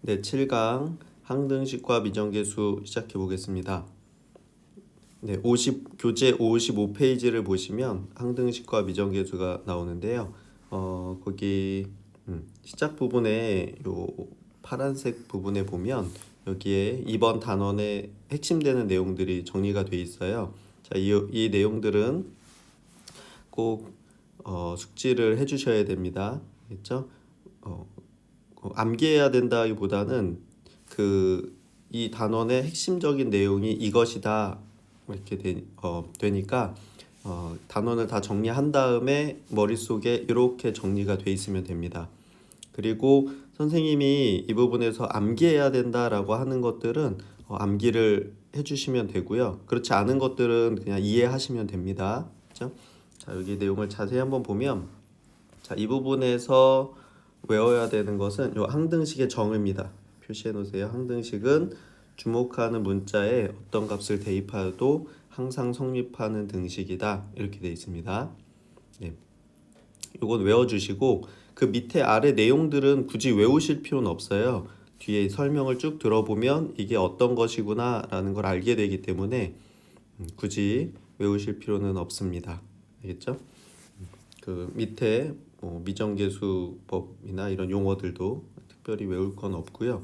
네, 7강 항등식과 미정계수 시작해 보겠습니다. 네, 교재 55페이지를 보시면 항등식과 미정계수가 나오는데요. 거기 시작 부분에 요 파란색 부분에 보면 여기에 이번 단원의 핵심되는 내용들이 정리가 돼 있어요. 자, 이 내용들은 꼭 숙지를 해주셔야 됩니다. 그렇죠? 암기해야 된다기보다는 이 단원의 핵심적인 내용이 이것이다 이렇게 되니까 단원을 다 정리한 다음에 머릿속에 이렇게 정리가 돼 있으면 됩니다. 그리고 선생님이 이 부분에서 암기해야 된다라고 하는 것들은 암기를 해주시면 되고요. 그렇지 않은 것들은 그냥 이해하시면 됩니다. 그렇죠? 자, 여기 내용을 자세히 한번 보면 자, 이 부분에서 외워야 되는 것은 요 항등식의 정의입니다. 표시해 놓으세요. 항등식은 주목하는 문자에 어떤 값을 대입하여도 항상 성립하는 등식이다. 이렇게 되어 있습니다. 네. 요건 외워주시고 그 밑에 아래 내용들은 굳이 외우실 필요는 없어요. 뒤에 설명을 쭉 들어보면 이게 어떤 것이구나 라는 걸 알게 되기 때문에 굳이 외우실 필요는 없습니다. 알겠죠? 그 밑에 미정계수법이나 이런 용어들도 특별히 외울 건 없고요.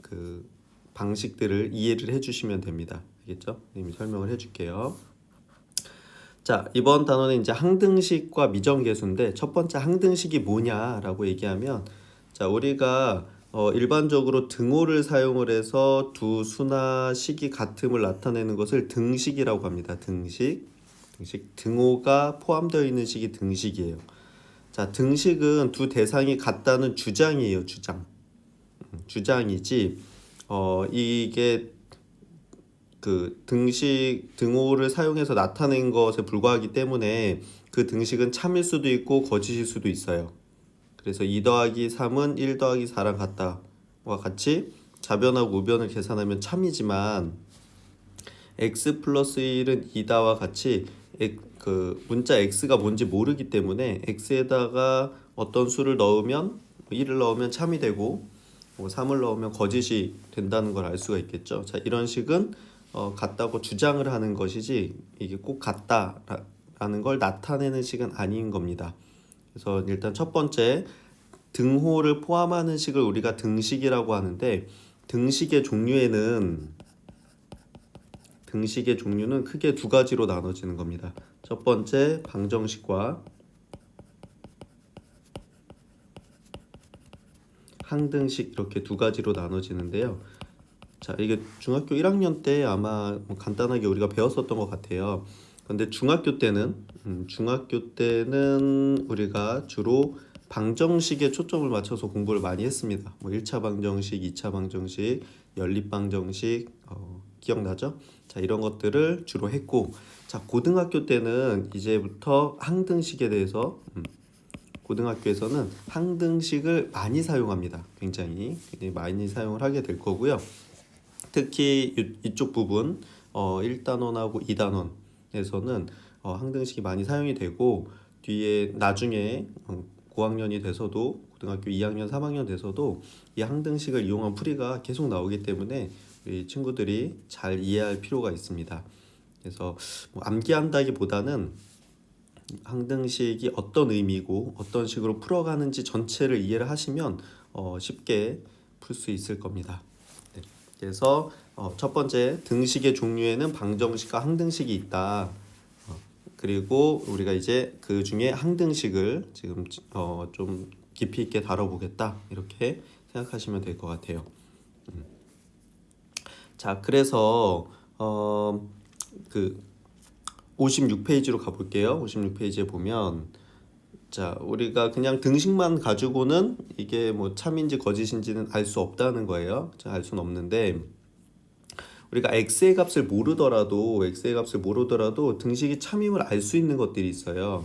그 방식들을 이해를 해주시면 됩니다. 알겠죠? 이미 설명을 해줄게요. 자, 이번 단어는 이제 항등식과 미정계수인데 첫 번째 항등식이 뭐냐라고 얘기하면 자, 우리가 일반적으로 등호를 사용을 해서 두 수나 식이 같음을 나타내는 것을 등식이라고 합니다. 등식. 등호가 포함되어 있는 식이 등식이에요. 자, 등식은 두 대상이 같다는 주장이에요. 주장이지. 이게 그 등호를 사용해서 나타낸 것에 불과하기 때문에 그 등식은 참일 수도 있고 거짓일 수도 있어요. 그래서 2 더하기 3은 1 더하기 4랑 같다와 같이 좌변하고 우변을 계산하면 참이지만 x 플러스 1은 2다와 같이 그 문자 x가 뭔지 모르기 때문에 x에다가 어떤 수를 넣으면 1을 넣으면 참이 되고 3을 넣으면 거짓이 된다는 걸 알 수가 있겠죠. 자, 이런 식은 같다고 주장을 하는 것이지 이게 꼭 같다라는 걸 나타내는 식은 아닌 겁니다. 그래서 일단 첫 번째 등호를 포함하는 식을 우리가 등식이라고 하는데 등식의 종류는 크게 두 가지로 나눠지는 겁니다. 첫 번째 방정식과 항등식 이렇게 두 가지로 나눠지는데요. 자, 이게 중학교 1학년 때 아마 간단하게 우리가 배웠었던 것 같아요. 근데 중학교 때는 우리가 주로 방정식에 초점을 맞춰서 공부를 많이 했습니다. 1차 방정식, 2차 방정식, 연립 방정식 기억나죠? 자, 이런 것들을 주로 했고 자, 고등학교 때는 이제부터 항등식에 대해서 고등학교에서는 항등식을 많이 사용합니다. 굉장히 많이 사용을 하게 될 거고요. 특히 이쪽 부분 1단원하고 2단원에서는 항등식이 많이 사용이 되고 뒤에 나중에 고학년이 돼서도 고등학교 2학년, 3학년 돼서도 이 항등식을 이용한 풀이가 계속 나오기 때문에 우리 친구들이 잘 이해할 필요가 있습니다. 그래서 암기한다기보다는 항등식이 어떤 의미고 어떤 식으로 풀어가는지 전체를 이해를 하시면 쉽게 풀 수 있을 겁니다. 네. 그래서 첫 번째 등식의 종류에는 방정식과 항등식이 있다. 그리고 우리가 이제 그 중에 항등식을 지금 좀 깊이 있게 다뤄보겠다 이렇게 생각하시면 될 것 같아요. 자, 그래서 그 56페이지로 가볼게요. 56페이지에 보면 자, 우리가 그냥 등식만 가지고는 이게 뭐 참인지 거짓인지는 알 수 없다는 거예요. 자, 알 수는 없는데 우리가 x의 값을 모르더라도 등식이 참임을 알 수 있는 것들이 있어요.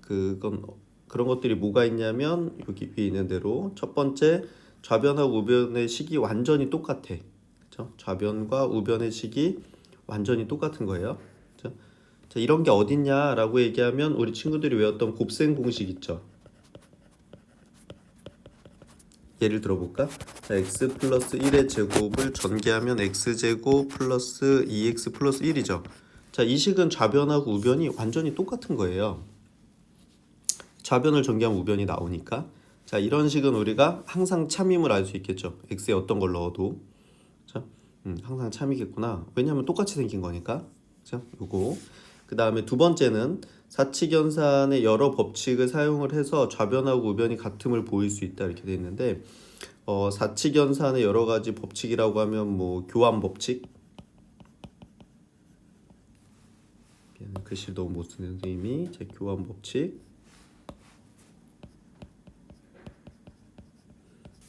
그런 것들이 뭐가 있냐면 여기 위에 있는 대로 첫 번째 좌변하고 우변의 식이 완전히 똑같아. 그렇죠? 좌변과 우변의 식이 완전히 똑같은 거예요. 그렇죠? 자, 이런 게 어딨냐라고 얘기하면 우리 친구들이 외웠던 곱셈 공식 있죠. 예를 들어볼까? 자, x 플러스 1의 제곱을 전개하면 x제곱 플러스 2x 플러스 1이죠. 자, 이 식은 좌변하고 우변이 완전히 똑같은 거예요. 좌변을 전개하면 우변이 나오니까. 자, 이런 식은 우리가 항상 참임을 알 수 있겠죠. x에 어떤 걸 넣어도. 자, 항상 참이겠구나. 왜냐하면 똑같이 생긴 거니까. 자, 요거. 그 다음에 두 번째는 사칙연산의 여러 법칙을 사용을 해서 좌변하고 우변이 같음을 보일 수 있다 이렇게 돼 있는데, 사칙연산의 여러 가지 법칙이라고 하면 뭐 교환 법칙. 글씨 너무 못 쓰는 선생님이. 자, 교환 법칙.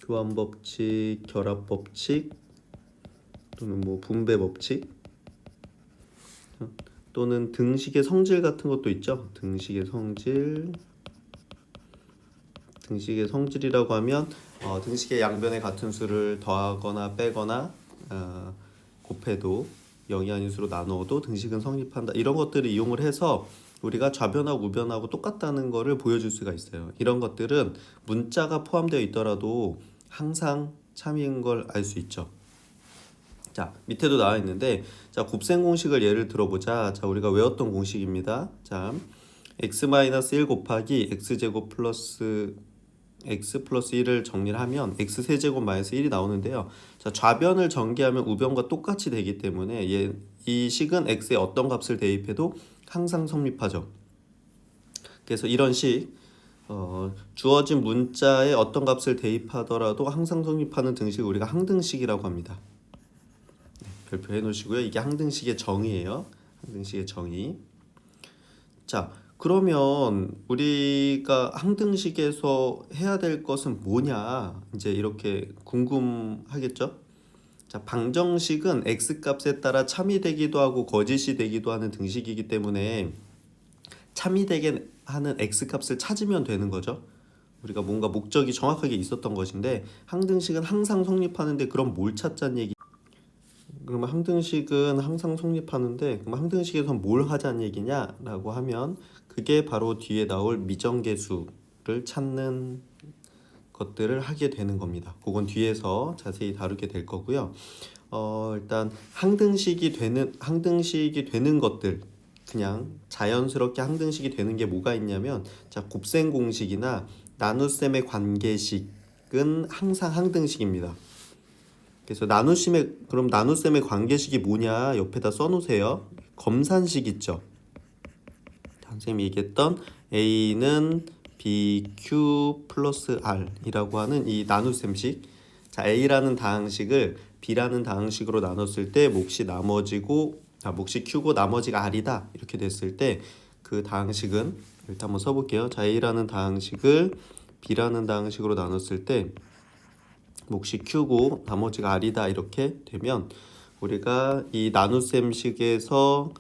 교환 법칙, 결합 법칙, 또는 뭐 분배 법칙, 또는 등식의 성질 같은 것도 있죠. 등식의 성질. 등식의 성질이라고 하면 등식의 양변의 같은 수를 더하거나 빼거나 곱해도 0이 아닌 수로 나누어도 등식은 성립한다. 이런 것들을 이용을 해서 우리가 좌변하고 우변하고 똑같다는 것을 보여줄 수가 있어요. 이런 것들은 문자가 포함되어 있더라도 항상 참인 걸 알 수 있죠. 자, 밑에도 나와 있는데, 자, 곱셈 공식을 예를 들어보자. 자, 우리가 외웠던 공식입니다. 자, x-1 곱하기 x제곱 플러스 x 플러스 1을 정리를 하면 x 세제곱 마이너스 1이 나오는데요. 자, 좌변을 전개하면 우변과 똑같이 되기 때문에 이 식은 x에 어떤 값을 대입해도 항상 성립하죠. 그래서 이런 식 주어진 문자에 어떤 값을 대입하더라도 항상 성립하는 등식을 우리가 항등식이라고 합니다. 네, 별표해 놓으시고요. 이게 항등식의 정의예요. 항등식의 정의. 자, 그러면 우리가 항등식에서 해야 될 것은 뭐냐? 이제 이렇게 궁금하겠죠? 자, 방정식은 x값에 따라 참이 되기도 하고 거짓이 되기도 하는 등식이기 때문에 참이 되게 하는 x값을 찾으면 되는 거죠. 우리가 뭔가 목적이 정확하게 있었던 것인데, 항등식은 항상 성립하는데 그럼 뭘 찾자는 얘기? 그러면 항등식은 항상 성립하는데 그럼 항등식에서 뭘 하자는 얘기냐라고 하면 그게 바로 뒤에 나올 미정계수를 찾는 것들을 하게 되는 겁니다. 그건 뒤에서 자세히 다루게 될 거고요. 일단 항등식이 되는 것들, 그냥 자연스럽게 항등식이 되는 게 뭐가 있냐면, 자, 곱셈 공식이나 나눗셈의 관계식은 항상 항등식입니다. 그래서 그럼 나눗셈의 관계식이 뭐냐 옆에다 써놓으세요. 검산식 있죠. 선생님이 얘기했던 A는 BQ 플러스 R이라고 하는 이 나눗셈식. 자, A라는 다항식을 B라는 다항식으로 나눴을 때 몫이 Q고 나머지가 R이다 이렇게 됐을 때 그 다항식은 일단 한번 써볼게요. 자, A라는 다항식을 B라는 다항식으로 나눴을 때 몫이 Q고 나머지가 R이다 이렇게 되면 우리가 이 나눗셈식에서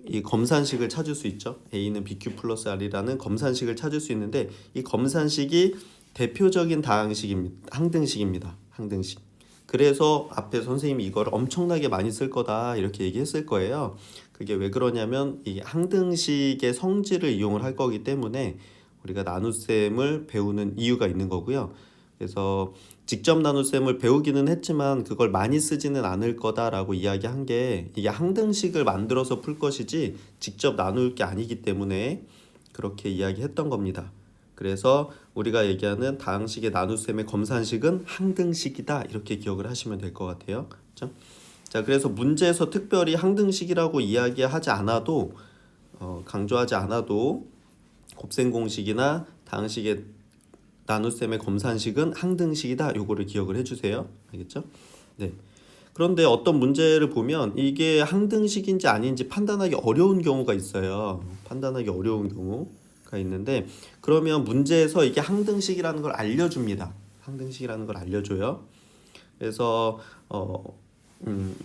이 검산식을 찾을 수 있죠. A는 BQ 플러스 R이라는 검산식을 찾을 수 있는데, 이 검산식이 대표적인 다항식입니다. 항등식입니다. 항등식. 그래서 앞에 선생님이 이걸 엄청나게 많이 쓸 거다 이렇게 얘기했을 거예요. 그게 왜 그러냐면 이 항등식의 성질을 이용을 할 거기 때문에 우리가 나눗셈을 배우는 이유가 있는 거고요. 그래서 직접 나눗셈을 배우기는 했지만 그걸 많이 쓰지는 않을 거다라고 이야기한 게, 이게 항등식을 만들어서 풀 것이지 직접 나눌 게 아니기 때문에 그렇게 이야기했던 겁니다. 그래서 우리가 얘기하는 다항식의 나눗셈의 검산식은 항등식이다 이렇게 기억을 하시면 될 것 같아요. 그렇죠? 자, 그래서 문제에서 특별히 항등식이라고 이야기하지 않아도 강조하지 않아도 곱셈 공식이나 다항식의 나눗셈의 검산식은 항등식이다. 요거를 기억을 해주세요. 알겠죠? 네. 그런데 어떤 문제를 보면 이게 항등식인지 아닌지 판단하기 어려운 경우가 있어요. 판단하기 어려운 경우가 있는데, 그러면 문제에서 이게 항등식이라는 걸 알려줍니다. 항등식이라는 걸 알려줘요. 그래서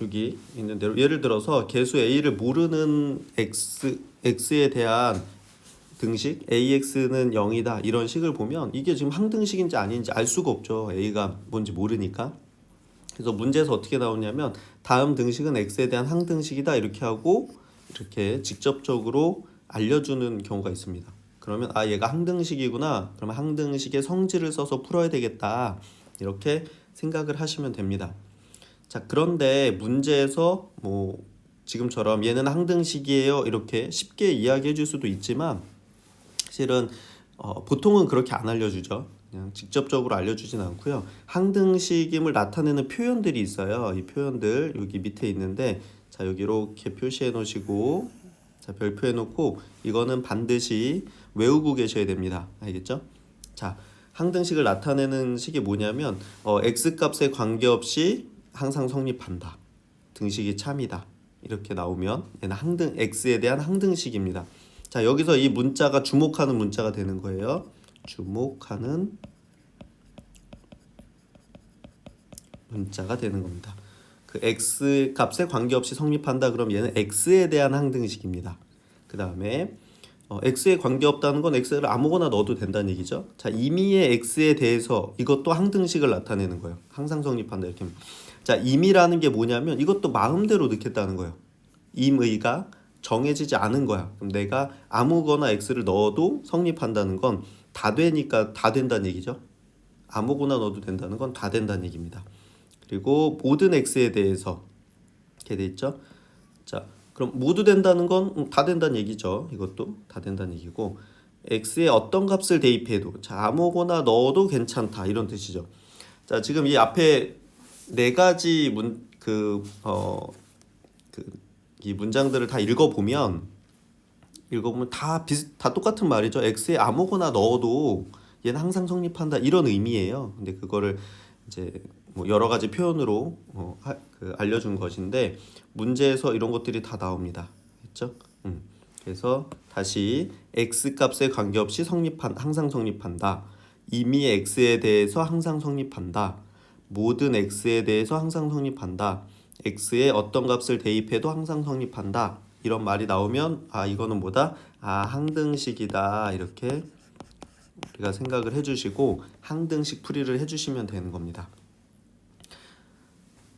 여기 있는 대로 예를 들어서 개수 A를 모르는 X에 대한 등식 AX는 0이다 이런 식을 보면 이게 지금 항등식인지 아닌지 알 수가 없죠. A가 뭔지 모르니까. 그래서 문제에서 어떻게 나오냐면 다음 등식은 X에 대한 항등식이다 이렇게 하고 이렇게 직접적으로 알려주는 경우가 있습니다. 그러면 얘가 항등식이구나. 그러면 항등식의 성질을 써서 풀어야 되겠다. 이렇게 생각을 하시면 됩니다. 자, 그런데 문제에서 뭐 지금처럼 얘는 항등식이에요 이렇게 쉽게 이야기해 줄 수도 있지만 실은 보통은 그렇게 안 알려주죠. 그냥 직접적으로 알려주진 않고요. 항등식임을 나타내는 표현들이 있어요. 이 표현들 여기 밑에 있는데 자 여기 이렇게 표시해 놓으시고 자 별표해 놓고 이거는 반드시 외우고 계셔야 됩니다. 알겠죠? 자 항등식을 나타내는 식이 뭐냐면 x값에 관계없이 항상 성립한다. 등식이 참이다. 이렇게 나오면 얘는 항등 x에 대한 항등식입니다. 자 여기서 이 문자가 주목하는 문자가 되는 거예요. 주목하는 문자가 되는 겁니다. 그 x 값에 관계없이 성립한다 그럼 얘는 x에 대한 항등식입니다. 그 다음에 x에 관계없다는 건 x를 아무거나 넣어도 된다는 얘기죠. 자 임의의 x에 대해서 이것도 항등식을 나타내는 거예요. 항상 성립한다 이렇게. 자 임의라는 게 뭐냐면 이것도 마음대로 넣겠다는 거예요. 임의가 정해지지 않은 거야. 그럼 내가 아무거나 x를 넣어도 성립한다는 건 다 되니까 다 된다는 얘기죠. 아무거나 넣어도 된다는 건 다 된다는 얘기입니다. 그리고 모든 x에 대해서 이렇게 돼 있죠. 자, 그럼 모두 된다는 건 다 된다는 얘기죠. 이것도 다 된다는 얘기고 x에 어떤 값을 대입해도 자 아무거나 넣어도 괜찮다 이런 뜻이죠. 자, 지금 이 앞에 네 가지 이 문장들을 다 읽어보면 다 똑같은 말이죠. x에 아무거나 넣어도 얘는 항상 성립한다 이런 의미예요. 근데 그거를 이제 뭐 여러 가지 표현으로 알려준 것인데 문제에서 이런 것들이 다 나옵니다. 했죠? 그래서 다시 x 값에 관계없이 항상 성립한다. 임의 x에 대해서 항상 성립한다. 모든 x에 대해서 항상 성립한다. x에 어떤 값을 대입해도 항상 성립한다. 이런 말이 나오면 이거는 뭐다? 항등식이다. 이렇게 우리가 생각을 해주시고 항등식 풀이를 해주시면 되는 겁니다.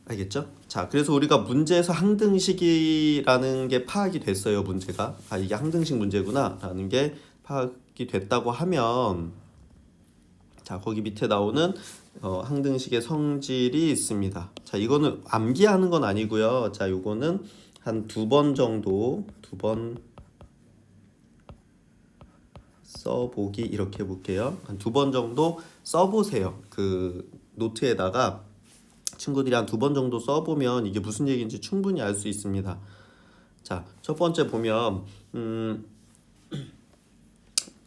알겠죠? 자, 그래서 우리가 문제에서 항등식이라는 게 파악이 됐어요. 문제가 이게 항등식 문제구나 라는 게 파악이 됐다고 하면 자 거기 밑에 나오는 항등식의 성질이 있습니다. 자 이거는 암기하는 건 아니고요. 자 요거는 한 두 번 정도 써보기 이렇게 해볼게요. 한 두 번 정도 써보세요. 그 노트에다가 친구들이 한 두 번 정도 써보면 이게 무슨 얘기인지 충분히 알 수 있습니다. 자, 첫 번째 보면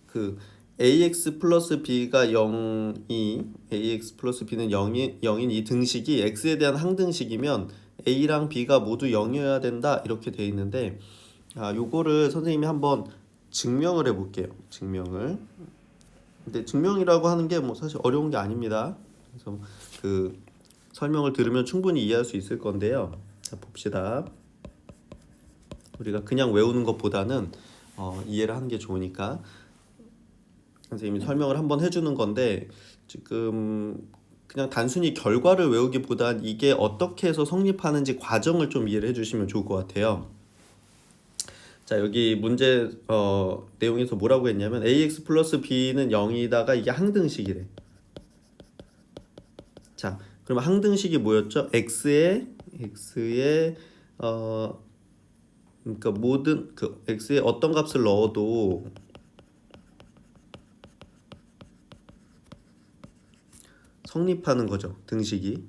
그 ax 플러스 b가 0이 ax 플러스 b는 0인 이 등식이 x에 대한 항등식이면 a랑 b가 모두 0이어야 된다 이렇게 돼 있는데 요거를 선생님이 한번 증명을 해볼게요. 증명을. 근데 증명이라고 하는 게 뭐 사실 어려운 게 아닙니다. 그래서 그 설명을 들으면 충분히 이해할 수 있을 건데요. 자 봅시다. 우리가 그냥 외우는 것보다는 이해를 하는 게 좋으니까 선생님이 설명을 한번 해주는 건데 지금 그냥 단순히 결과를 외우기보단 이게 어떻게 해서 성립하는지 과정을 좀 이해를 해주시면 좋을 것 같아요. 자 여기 문제 내용에서 뭐라고 했냐면 ax 플러스 b는 0이다가 이게 항등식이래. 자 그러면 항등식이 뭐였죠? x에 그러니까 모든 x에 어떤 값을 넣어도 성립하는 거죠. 등식이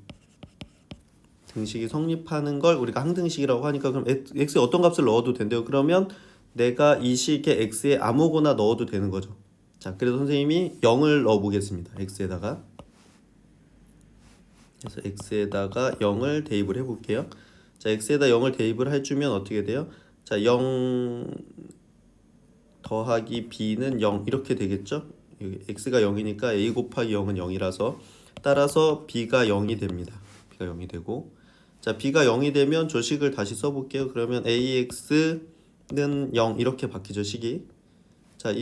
성립하는 걸 우리가 항등식이라고 하니까 그럼 x에 어떤 값을 넣어도 된대요. 그러면 내가 이 식에 x에 아무거나 넣어도 되는 거죠. 자 그래서 선생님이 0을 넣어 보겠습니다. x에다가 그래서 x에다가 0을 대입을 해볼게요. 자 x에다 0을 대입을 해주면 어떻게 돼요? 자 0 더하기 b는 0 이렇게 되겠죠? x가 0이니까 a 곱하기 0은 0이라서 따라서 b가 0이 됩니다. b가 0이 되고 자 b가 0이 되면 저 식을 다시 써볼게요. 그러면 ax는 0 이렇게 바뀌죠 식이. 자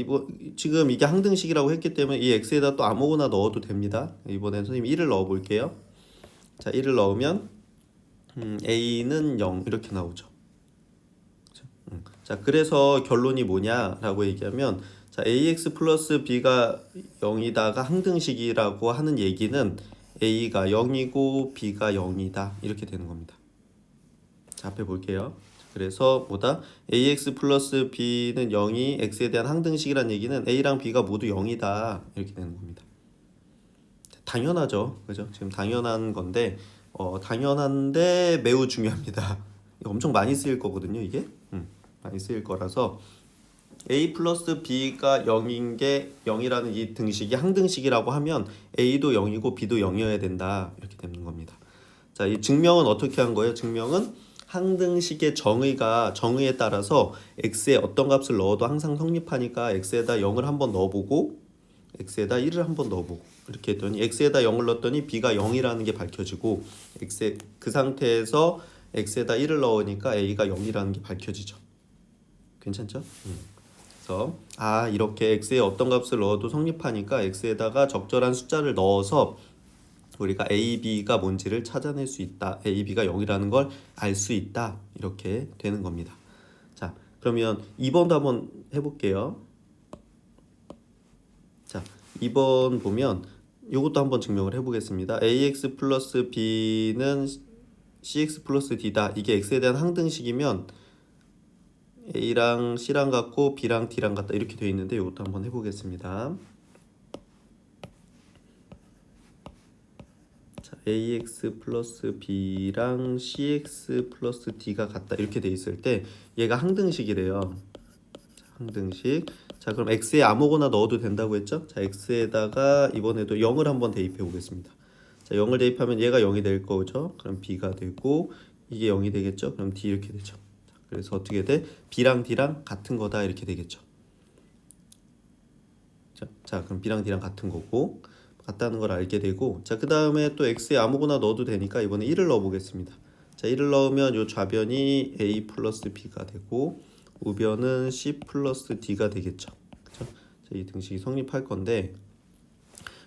지금 이게 항등식이라고 했기 때문에 이 x에다 또 아무거나 넣어도 됩니다. 이번엔 선생님 1을 넣어 볼게요. 자 1을 넣으면 a는 0 이렇게 나오죠. 자 그래서 결론이 뭐냐라고 얘기하면 자 ax 플러스 b가 0이다가 항등식이라고 하는 얘기는 A가 0이고 B가 0이다 이렇게 되는 겁니다. 자, 앞에 볼게요. 그래서 뭐다? AX 플러스 B는 0이 X에 대한 항등식이란 얘기는 A랑 B가 모두 0이다 이렇게 되는 겁니다. 당연하죠, 그죠? 지금 당연한 건데 당연한데 매우 중요합니다. 이거 엄청 많이 쓰일 거거든요, 이게. 많이 쓰일 거라서 A 플러스 B가 0인 게 0이라는 이 등식이 항등식이라고 하면 A도 0이고 B도 0이어야 된다 이렇게 되는 겁니다. 자, 이 증명은 어떻게 한 거예요? 증명은 항등식의 정의에 따라서 x에 어떤 값을 넣어도 항상 성립하니까 x에다 0을 한번 넣어보고 x에다 1을 한번 넣어보고 이렇게 했더니 x에다 0을 넣었더니 b가 0이라는 게 밝혀지고 그 상태에서 x에다 1을 넣으니까 a가 0이라는 게 밝혀지죠. 괜찮죠? 그래서 이렇게 x에 어떤 값을 넣어도 성립하니까 x에다가 적절한 숫자를 넣어서 우리가 A, B가 뭔지를 찾아낼 수 있다. A, B가 0이라는 걸 알 수 있다. 이렇게 되는 겁니다. 자, 그러면 2번도 한번 해볼게요. 자, 2번 보면 이것도 한번 증명을 해보겠습니다. AX 플러스 B는 CX 플러스 D다. 이게 X에 대한 항등식이면 A랑 C랑 같고 B랑 D랑 같다. 이렇게 되어 있는데 이것도 한번 해보겠습니다. AX 플러스 B랑 CX 플러스 D가 같다 이렇게 돼 있을 때 얘가 항등식이래요. 항등식. 자, 그럼 X에 아무거나 넣어도 된다고 했죠? 자, X에다가 이번에도 0을 한번 대입해 보겠습니다. 자, 0을 대입하면 얘가 0이 될 거죠. 그럼 B가 되고 이게 0이 되겠죠? 그럼 D 이렇게 되죠. 자, 그래서 어떻게 돼? B랑 D랑 같은 거다 이렇게 되겠죠. 자, 그럼 B랑 D랑 같은 거고 같다는 걸 알게 되고, 자, 그 다음에 또 x에 아무거나 넣어도 되니까 이번에 1을 넣어 보겠습니다. 자, 1을 넣으면 요 좌변이 a 플러스 b가 되고 우변은 c 플러스 d가 되겠죠. 그죠? 자, 이 등식이 성립할 건데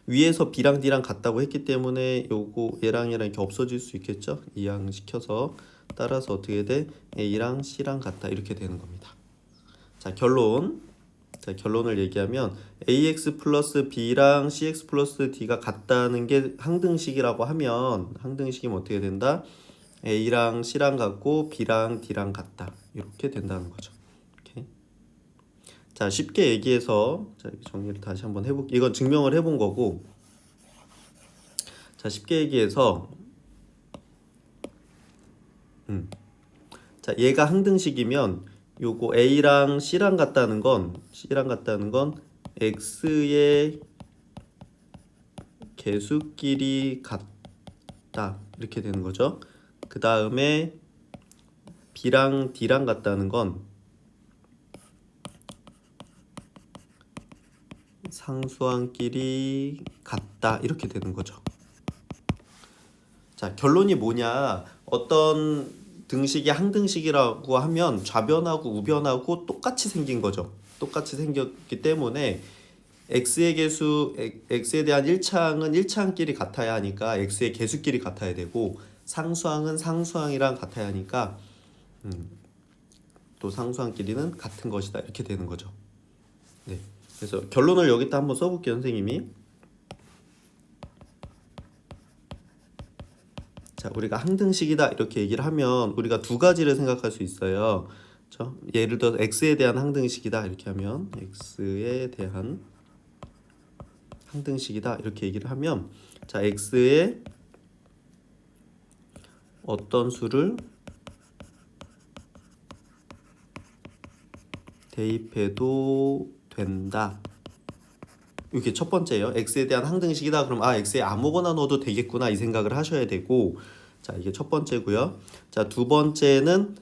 위에서 b랑 d랑 같다고 했기 때문에 요거 얘랑 이렇게 없어질 수 있겠죠. 이항시켜서 따라서 어떻게 돼? a랑 c랑 같다 이렇게 되는 겁니다. 자, 결론을 얘기하면 AX 플러스 B랑 CX 플러스 D가 같다는 게 항등식이라고 하면 항등식이면 어떻게 된다? A랑 C랑 같고 B랑 D랑 같다. 이렇게 된다는 거죠. 이렇게. 자, 쉽게 얘기해서 정리를 다시 한번 해볼게요. 이건 증명을 해본 거고, 자, 쉽게 얘기해서 자, 얘가 항등식이면 요거 A랑 C랑 같다는 건 X의 개수끼리 같다 이렇게 되는 거죠. 그 다음에 B랑 D랑 같다는 건 상수항끼리 같다 이렇게 되는 거죠. 자, 결론이 뭐냐? 어떤 등식이 항등식이라고 하면 좌변하고 우변하고 똑같이 생긴 거죠. 똑같이 생겼기 때문에 x의 개수, x에 대한 1차항은 1차항끼리 같아야 하니까 x의 개수끼리 같아야 되고 상수항은 상수항이랑 같아야 하니까 또 상수항끼리는 같은 것이다 이렇게 되는 거죠. 네. 그래서 결론을 여기다 한번 써볼게요, 선생님이. 자, 우리가 항등식이다 이렇게 얘기를 하면 우리가 두 가지를 생각할 수 있어요. 그렇죠? 예를 들어 x에 대한 항등식이다 이렇게 하면 x에 대한 항등식이다 이렇게 얘기를 하면 자, x에 어떤 수를 대입해도 된다. 이게 첫 번째예요. x에 대한 항등식이다. 그럼 x에 아무거나 넣어도 되겠구나 이 생각을 하셔야 되고, 자, 이게 첫 번째고요. 자, 두 번째는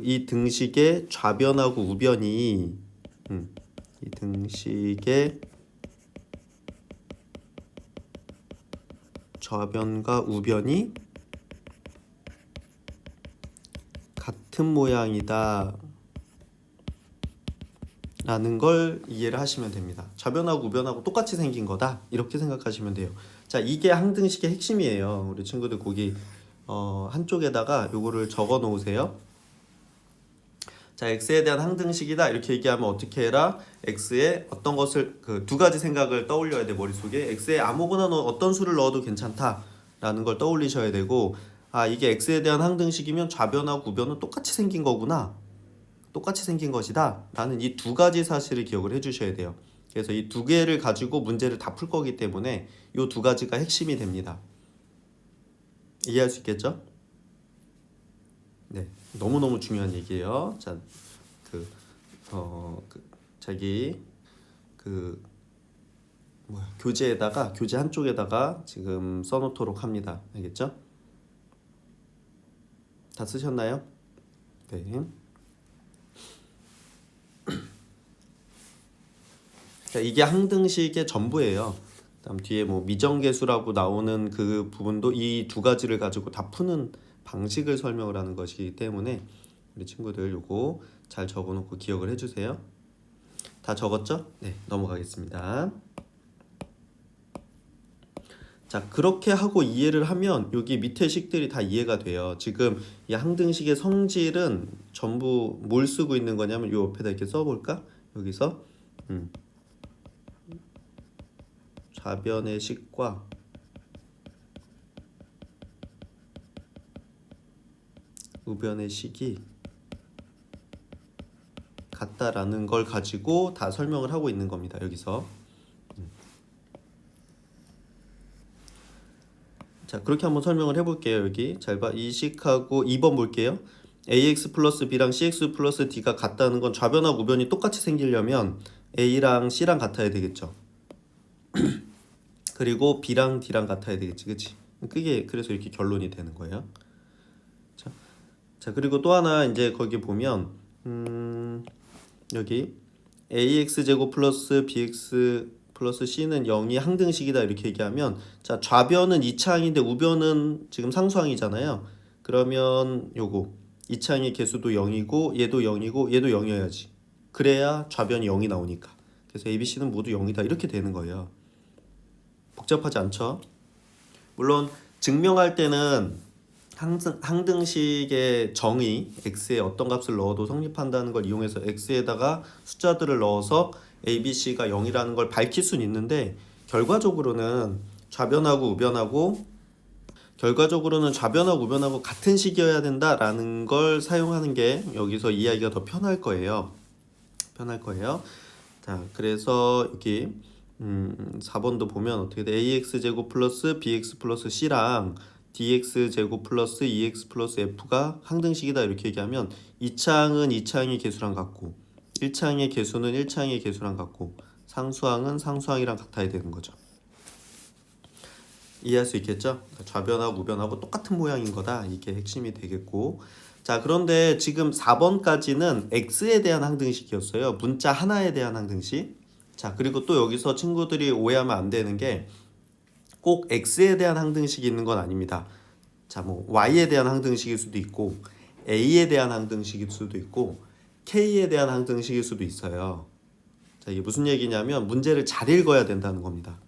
이 등식의 좌변하고 우변이 이 등식의 좌변과 우변이 같은 모양이다 라는 걸 이해를 하시면 됩니다. 좌변하고 우변하고 똑같이 생긴 거다 이렇게 생각하시면 돼요. 자, 이게 항등식의 핵심이에요. 우리 친구들 거기 한쪽에다가 요거를 적어 놓으세요. 자, x에 대한 항등식이다 이렇게 얘기하면 어떻게 해라? x에 어떤 것을 그 두 가지 생각을 떠올려야 돼. 머릿속에 x에 아무거나 어떤 수를 넣어도 괜찮다라는 걸 떠올리셔야 되고, 아, 이게 x에 대한 항등식이면 좌변하고 우변은 똑같이 생긴 거구나, 똑같이 생긴 것이다 라는 이 두 가지 사실을 기억을 해주셔야 돼요. 그래서 이 두 개를 가지고 문제를 다 풀 거기 때문에 이 두 가지가 핵심이 됩니다. 이해할 수 있겠죠? 네, 너무너무 중요한 얘기예요. 자, 자기 교재에다가, 교재 한쪽에다가 지금 써놓도록 합니다. 알겠죠? 다 쓰셨나요? 네. 자, 이게 항등식의 전부예요. 그다음 뒤에 뭐 미정계수라고 나오는 그 부분도 이 두 가지를 가지고 다 푸는 방식을 설명을 하는 것이기 때문에 우리 친구들 요거 잘 적어놓고 기억을 해주세요. 다 적었죠? 네, 넘어가겠습니다. 자, 그렇게 하고 이해를 하면 여기 밑에 식들이 다 이해가 돼요. 지금 이 항등식의 성질은 전부 뭘 쓰고 있는 거냐면 요 옆에다 이렇게 써볼까? 여기서 좌변의 식과 우변의 식이 같다라는 걸 가지고 다 설명을 하고 있는 겁니다. 여기서. 자, 그렇게 한번 설명을 해볼게요. 여기 잘 봐. 이 식하고 2번 볼게요. ax 플러스 b랑 cx 플러스 d가 같다는 건 좌변하고 우변이 똑같이 생기려면 a랑 c랑 같아야 되겠죠. 그리고 b랑 d랑 같아야 되겠지, 그치? 그게 그래서 이렇게 결론이 되는 거예요. 자, 그리고 또 하나 이제 거기 보면 여기 ax 제곱 플러스 bx 플러스 c는 0이 항등식이다 이렇게 얘기하면, 자, 좌변은 이차항인데 우변은 지금 상수항이잖아요. 그러면 요거 이차항의 개수도 0이고 얘도 0이고 얘도 0이어야지. 그래야 좌변이 0이 나오니까. 그래서 a, b, c는 모두 0이다 이렇게 되는 거예요. 복잡하지 않죠? 물론 증명할 때는 항등식의 정의 x에 어떤 값을 넣어도 성립한다는 걸 이용해서 x에다가 숫자들을 넣어서 a, b, c가 0이라는 걸 밝힐 수는 있는데, 결과적으로는 좌변하고 우변하고 같은 식이어야 된다라는 걸 사용하는 게 여기서 이해하기가 더 편할 거예요. 자, 그래서 여기 4번도 보면 어떻게 돼? ax 제곱 플러스 bx 플러스 c랑 dx 제곱 플러스 2x 플러스 f가 항등식이다 이렇게 얘기하면 2차항은 2차항의 개수랑 같고 1차항의 개수는 1차항의 개수랑 같고 상수항은 상수항이랑 같아야 되는 거죠. 이해할 수 있겠죠? 좌변하고 우변하고 똑같은 모양인 거다. 이게 핵심이 되겠고, 자, 그런데 지금 4번까지는 x에 대한 항등식이었어요. 문자 하나에 대한 항등식. 자, 그리고 또 여기서 친구들이 오해하면 안 되는 게 꼭 x에 대한 항등식이 있는 건 아닙니다. 자, 뭐 y에 대한 항등식일 수도 있고 a에 대한 항등식일 수도 있고 k에 대한 항등식일 수도 있어요. 자, 이게 무슨 얘기냐면 문제를 잘 읽어야 된다는 겁니다.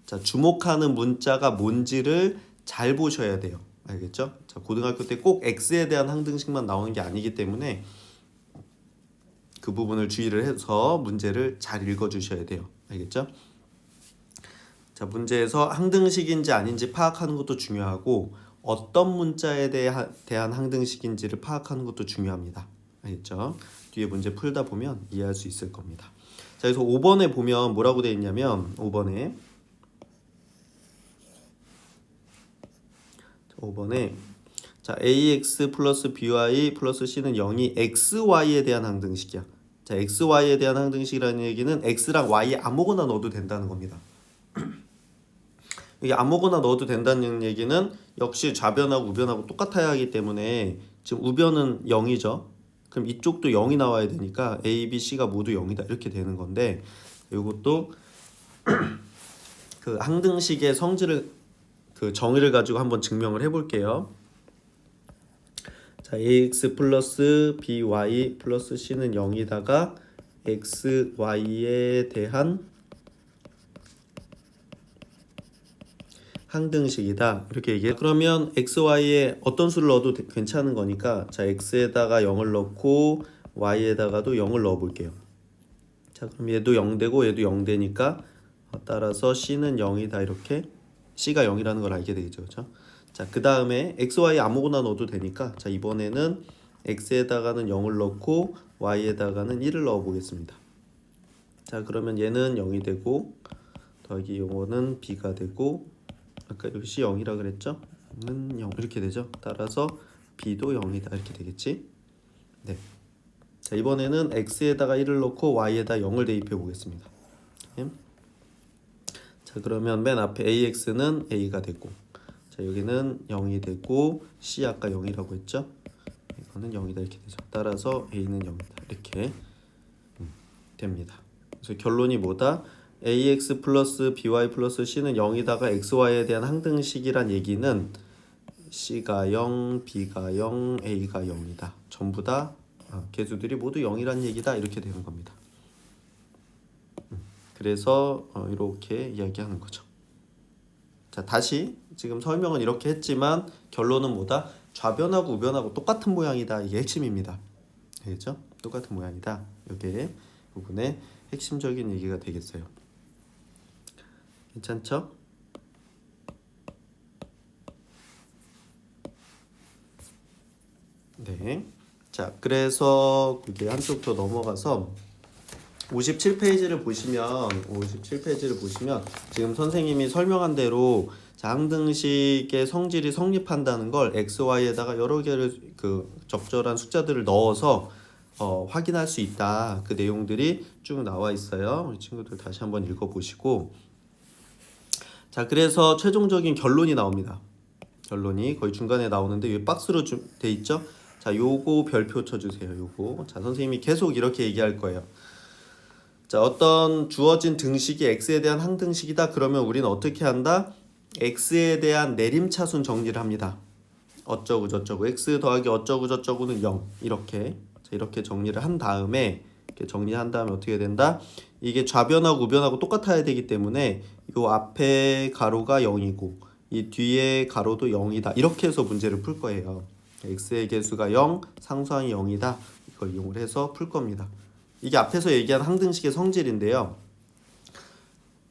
자, 주목하는 문자가 뭔지를 잘 보셔야 돼요. 알겠죠? 자, 고등학교 때 꼭 x에 대한 항등식만 나오는 게 아니기 때문에 그 부분을 주의를 해서 문제를 잘 읽어 주셔야 돼요. 알겠죠? 자, 문제에서 항등식인지 아닌지 파악하는 것도 중요하고 어떤 문자에 대한 항등식인지를 파악하는 것도 중요합니다. 알겠죠? 뒤에 문제 풀다 보면 이해할 수 있을 겁니다. 자, 그래서 5번에 보면 뭐라고 되어 있냐면 5번에 자, ax 플러스 by 플러스 c는 0이 xy에 대한 항등식이야. 자, xy에 대한 항등식이라는 얘기는 x랑 y에 아무거나 넣어도 된다는 겁니다. 이게 아무거나 넣어도 된다는 얘기는 역시 좌변하고 우변하고 똑같아야 하기 때문에 지금 우변은 0이죠. 그럼 이쪽도 0이 나와야 되니까 a, b, c가 모두 0이다 이렇게 되는 건데, 이것도 그 항등식의 성질을 그 정의를 가지고 한번 증명을 해볼게요. 자, ax 플러스 by 플러스 c는 0이다가 xy에 대한 항등식이다 이렇게 얘기해요. 그러면 xy에 어떤 수를 넣어도 괜찮은 거니까, 자, x에다가 0을 넣고 y에다가도 0을 넣어 볼게요. 자, 그럼 얘도 0 되고 얘도 0 되니까 따라서 c는 0이다. 이렇게 c가 0이라는 걸 알게 되겠죠. 그렇죠? 자, 그 다음에 x, y 아무거나 넣어도 되니까 자, 이번에는 x에다가는 0을 넣고 y에다가는 1을 넣어 보겠습니다. 자, 그러면 얘는 0이 되고 더하기 요거는 b가 되고 아까 여기 c 0이라 그랬죠? 는 0 이렇게 되죠. 따라서 b도 0이다. 이렇게 되겠지? 네. 자, 이번에는 x에다가 1을 넣고 y에다 0을 대입해 보겠습니다. 네. 자, 그러면 맨 앞에 ax는 a가 되고 자, 여기는 0이 되고 c 아까 0이라고 했죠? 이거는 0이다. 이렇게 되죠. 따라서 a는 0이다. 이렇게 됩니다. 그래서 결론이 뭐다? ax 플러스 by 플러스 c는 0이다가 xy에 대한 항등식이란 얘기는 c가 0, b가 0, a가 0이다. 전부 다 개수들이 모두 0이란 얘기다. 이렇게 되는 겁니다. 그래서 이렇게 이야기하는 거죠. 자, 다시 지금 설명은 이렇게 했지만 결론은 뭐다? 좌변하고 우변하고 똑같은 모양이다. 이게 핵심입니다. 알겠죠? 똑같은 모양이다. 이게 부분의 핵심적인 얘기가 되겠어요. 괜찮죠? 네. 자, 그래서 그게 한쪽 더 넘어가서 57페이지를 보시면 지금 선생님이 설명한 대로 자, 항등식의 성질이 성립한다는 걸 x, y에다가 여러 개를 그 적절한 숫자들을 넣어서 확인할 수 있다. 그 내용들이 쭉 나와 있어요. 우리 친구들 다시 한번 읽어보시고 자, 그래서 최종적인 결론이 나옵니다. 결론이 거의 중간에 나오는데 여기 박스로 돼 있죠? 자, 요거 별표 쳐주세요. 요거. 자, 선생님이 계속 이렇게 얘기할 거예요. 자, 어떤 주어진 등식이 x에 대한 항등식이다. 그러면 우리는 어떻게 한다? x에 대한 내림차순 정리를 합니다. 어쩌고 저쩌고 x 더하기 어쩌고 저쩌고는 0 이렇게 자, 이렇게 정리를 한 다음에 이렇게 정리한 다음에 어떻게 된다? 이게 좌변하고 우변하고 똑같아야 되기 때문에 요 앞에 가로가 0이고 이 뒤에 가로도 0이다. 이렇게 해서 문제를 풀 거예요. x의 개수가 0, 상수항이 0이다. 이걸 이용을 해서 풀 겁니다. 이게 앞에서 얘기한 항등식의 성질인데요.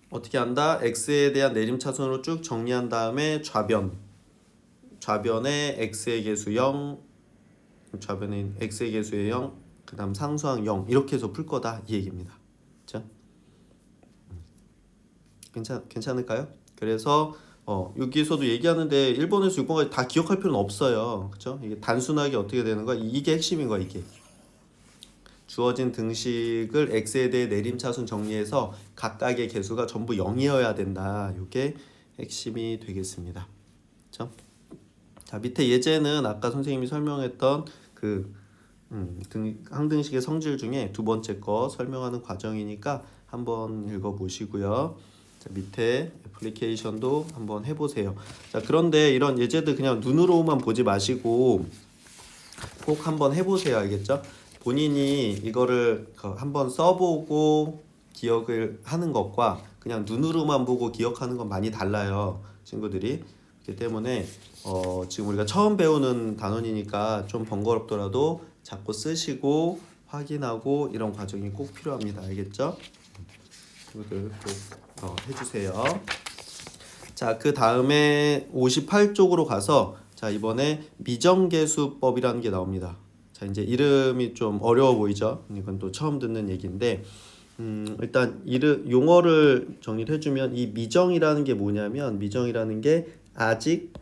어떻게 한다? x에 대한 내림차순으로 쭉 정리한 다음에 좌변에 x의 개수 0, 좌변에 x의 개수의 0, 그 다음 상수항 0 이렇게 해서 풀 거다. 이 얘기입니다. 그렇죠? 괜찮을까요? 그래서 여기서도 얘기하는데 1번에서 6번까지 다 기억할 필요는 없어요. 그렇죠? 이게 단순하게 어떻게 되는 거야? 이게 핵심인 거야. 이게 주어진 등식을 x에 대해 내림차순 정리해서 각각의 개수가 전부 0이어야 된다. 이게 핵심이 되겠습니다. 그렇죠? 자, 밑에 예제는 아까 선생님이 설명했던 그 항등식의 성질 중에 두 번째 거 설명하는 과정이니까 한번 읽어보시고요. 자, 밑에 애플리케이션도 한번 해보세요. 자, 그런데 이런 예제들 그냥 눈으로만 보지 마시고 꼭 한번 해보세요. 알겠죠? 본인이 이거를 한번 써보고 기억을 하는 것과 그냥 눈으로만 보고 기억하는 건 많이 달라요. 친구들이. 그렇기 때문에 지금 우리가 처음 배우는 단원이니까 좀 번거롭더라도 자꾸 쓰시고 확인하고 이런 과정이 꼭 필요합니다. 알겠죠? 친구들 꼭 해주세요. 자, 그 다음에 58쪽으로 가서 자, 이번에 미정계수법이라는 게 나옵니다. 자, 이제 이름이 좀 어려워 보이죠? 이건 또 처음 듣는 얘기인데 일단 용어를 정리를 해주면 이 미정이라는 게 뭐냐면 미정이라는 게 아직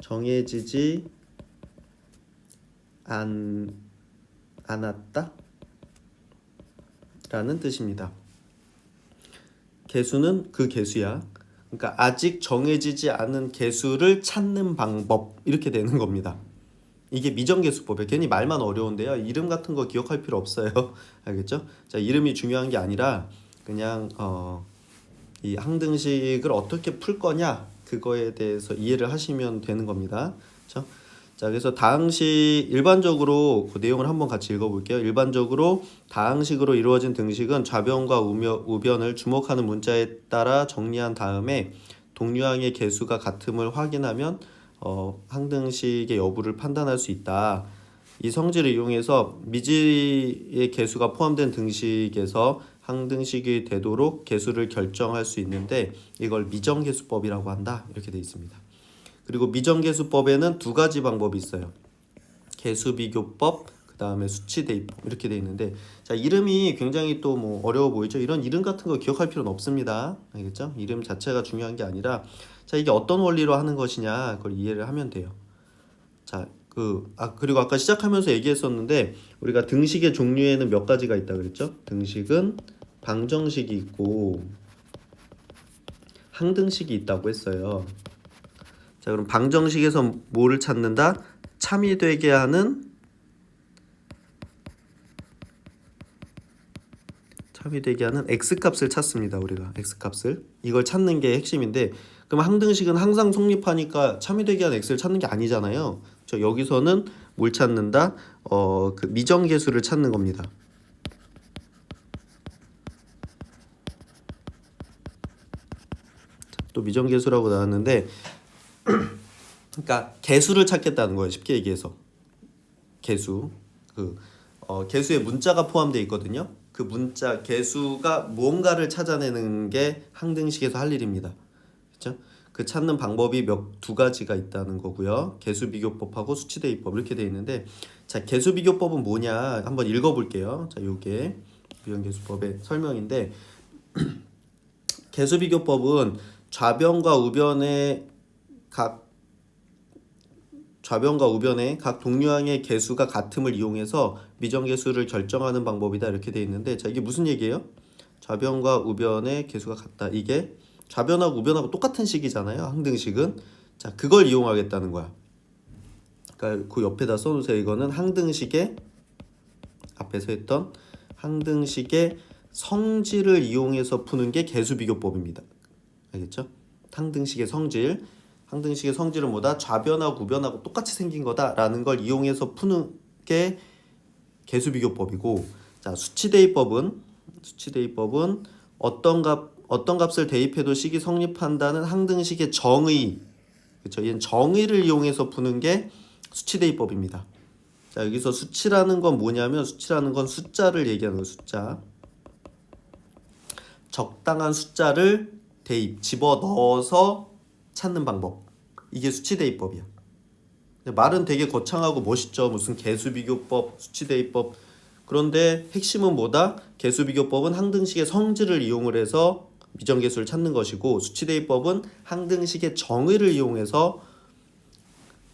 정해지지 않았다 라는 뜻입니다. 개수는 그 개수야. 그러니까 아직 정해지지 않은 개수를 찾는 방법 이렇게 되는 겁니다. 이게 미정계수법이에요. 괜히 말만 어려운데요. 이름 같은 거 기억할 필요 없어요. 알겠죠? 자, 이름이 중요한 게 아니라 그냥 이 항등식을 어떻게 풀 거냐 그거에 대해서 이해를 하시면 되는 겁니다. 그렇죠? 자, 그래서 다항식 일반적으로 그 내용을 한번 같이 읽어볼게요. 일반적으로 다항식으로 이루어진 등식은 좌변과 우변을 주목하는 문자에 따라 정리한 다음에 동류항의 개수가 같음을 확인하면 항등식의 여부를 판단할 수 있다. 이 성질을 이용해서 미지의 개수가 포함된 등식에서 항등식이 되도록 개수를 결정할 수 있는데 이걸 미정계수법이라고 한다. 이렇게 되어 있습니다. 그리고 미정계수법에는 두 가지 방법이 있어요. 개수비교법, 그 다음에 수치대입법 이렇게 되어 있는데, 자, 이름이 굉장히 또 뭐 어려워 보이죠? 이런 이름 같은 거 기억할 필요는 없습니다. 알겠죠? 이름 자체가 중요한 게 아니라, 자, 이게 어떤 원리로 하는 것이냐 그걸 이해를 하면 돼요. 자, 그리고 아까 시작하면서 얘기했었는데 우리가 등식의 종류에는 몇 가지가 있다 그랬죠? 등식은 방정식이 있고 항등식이 있다고 했어요. 자, 그럼 방정식에서 뭐를 찾는다? 참이 되게 하는 x값을 찾습니다. 우리가 x값을. 이걸 찾는 게 핵심인데, 그럼 항등식은 항상 성립하니까 참이 되게 하는 x를 찾는 게 아니잖아요. 저 여기서는 뭘 찾는다? 그 미정계수를 찾는 겁니다. 또 미정계수라고 나왔는데 그러니까 개수를 찾겠다는 거예요. 쉽게 얘기해서 개수. 개수에 문자가 포함되어 있거든요. 그 문자 개수가 무언가를 찾아내는 게 항등식에서 할 일입니다. 그렇죠? 그 찾는 방법이 두 가지가 있다는 거고요. 개수비교법하고 수치대입법 이렇게 되어 있는데, 자, 개수비교법은 뭐냐 한번 읽어볼게요. 자, 요게 미정계수법의 설명인데 개수비교법은 좌변과 우변의 각 동류항의 개수가 같음을 이용해서 미정계수를 결정하는 방법이다 이렇게 되어 있는데, 자, 이게 무슨 얘기예요? 좌변과 우변의 개수가 같다. 이게 좌변하고 우변하고 똑같은 식이잖아요. 항등식은. 자, 그걸 이용하겠다는 거야. 그러니까 그 옆에다 써놓으세요. 이거는 항등식의 앞에서 했던 항등식의 성질을 이용해서 푸는 게 개수비교법입니다. 알겠죠? 항등식의 성질은 뭐다? 좌변하고 우변하고 똑같이 생긴 거다라는 걸 이용해서 푸는 게 개수비교법이고, 자, 수치대입법은 어떤 값을 대입해도 식이 성립한다는 항등식의 정의, 그렇죠? 얘는 정의를 이용해서 푸는 게 수치대입법입니다. 자, 여기서 수치라는 건 뭐냐면, 수치라는 건 숫자를 얘기하는 거예요. 숫자. 적당한 숫자를 집어넣어서 찾는 방법. 이게 수치대입법이야. 말은 되게 거창하고 멋있죠. 무슨 개수비교법, 수치대입법. 그런데 핵심은 뭐다? 개수비교법은 항등식의 성질을 이용을 해서 미정계수를 찾는 것이고, 수치대입법은 항등식의 정의를 이용해서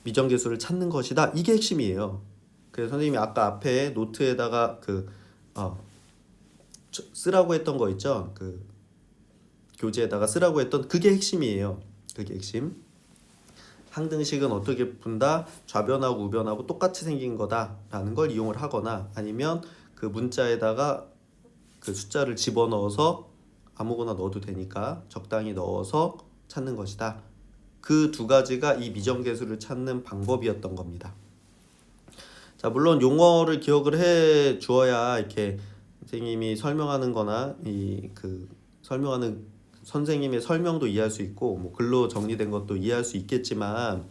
미정계수를 찾는 것이다. 이게 핵심이에요. 그래서 선생님이 아까 앞에 노트에다가 쓰라고 했던 거 있죠? 교재에다가 쓰라고 했던 그게 핵심이에요. 그게 핵심. 항등식은 어떻게 푼다? 좌변하고 우변하고 똑같이 생긴 거다라는 걸 이용을 하거나, 아니면 그 문자에다가 그 숫자를 집어넣어서 아무거나 넣어도 되니까 적당히 넣어서 찾는 것이다. 그 두 가지가 이 미정계수를 찾는 방법이었던 겁니다. 자, 물론 용어를 기억을 해 주어야 이렇게 선생님이 설명하는 거나 설명하는 선생님의 설명도 이해할 수 있고, 뭐 글로 정리된 것도 이해할 수 있겠지만,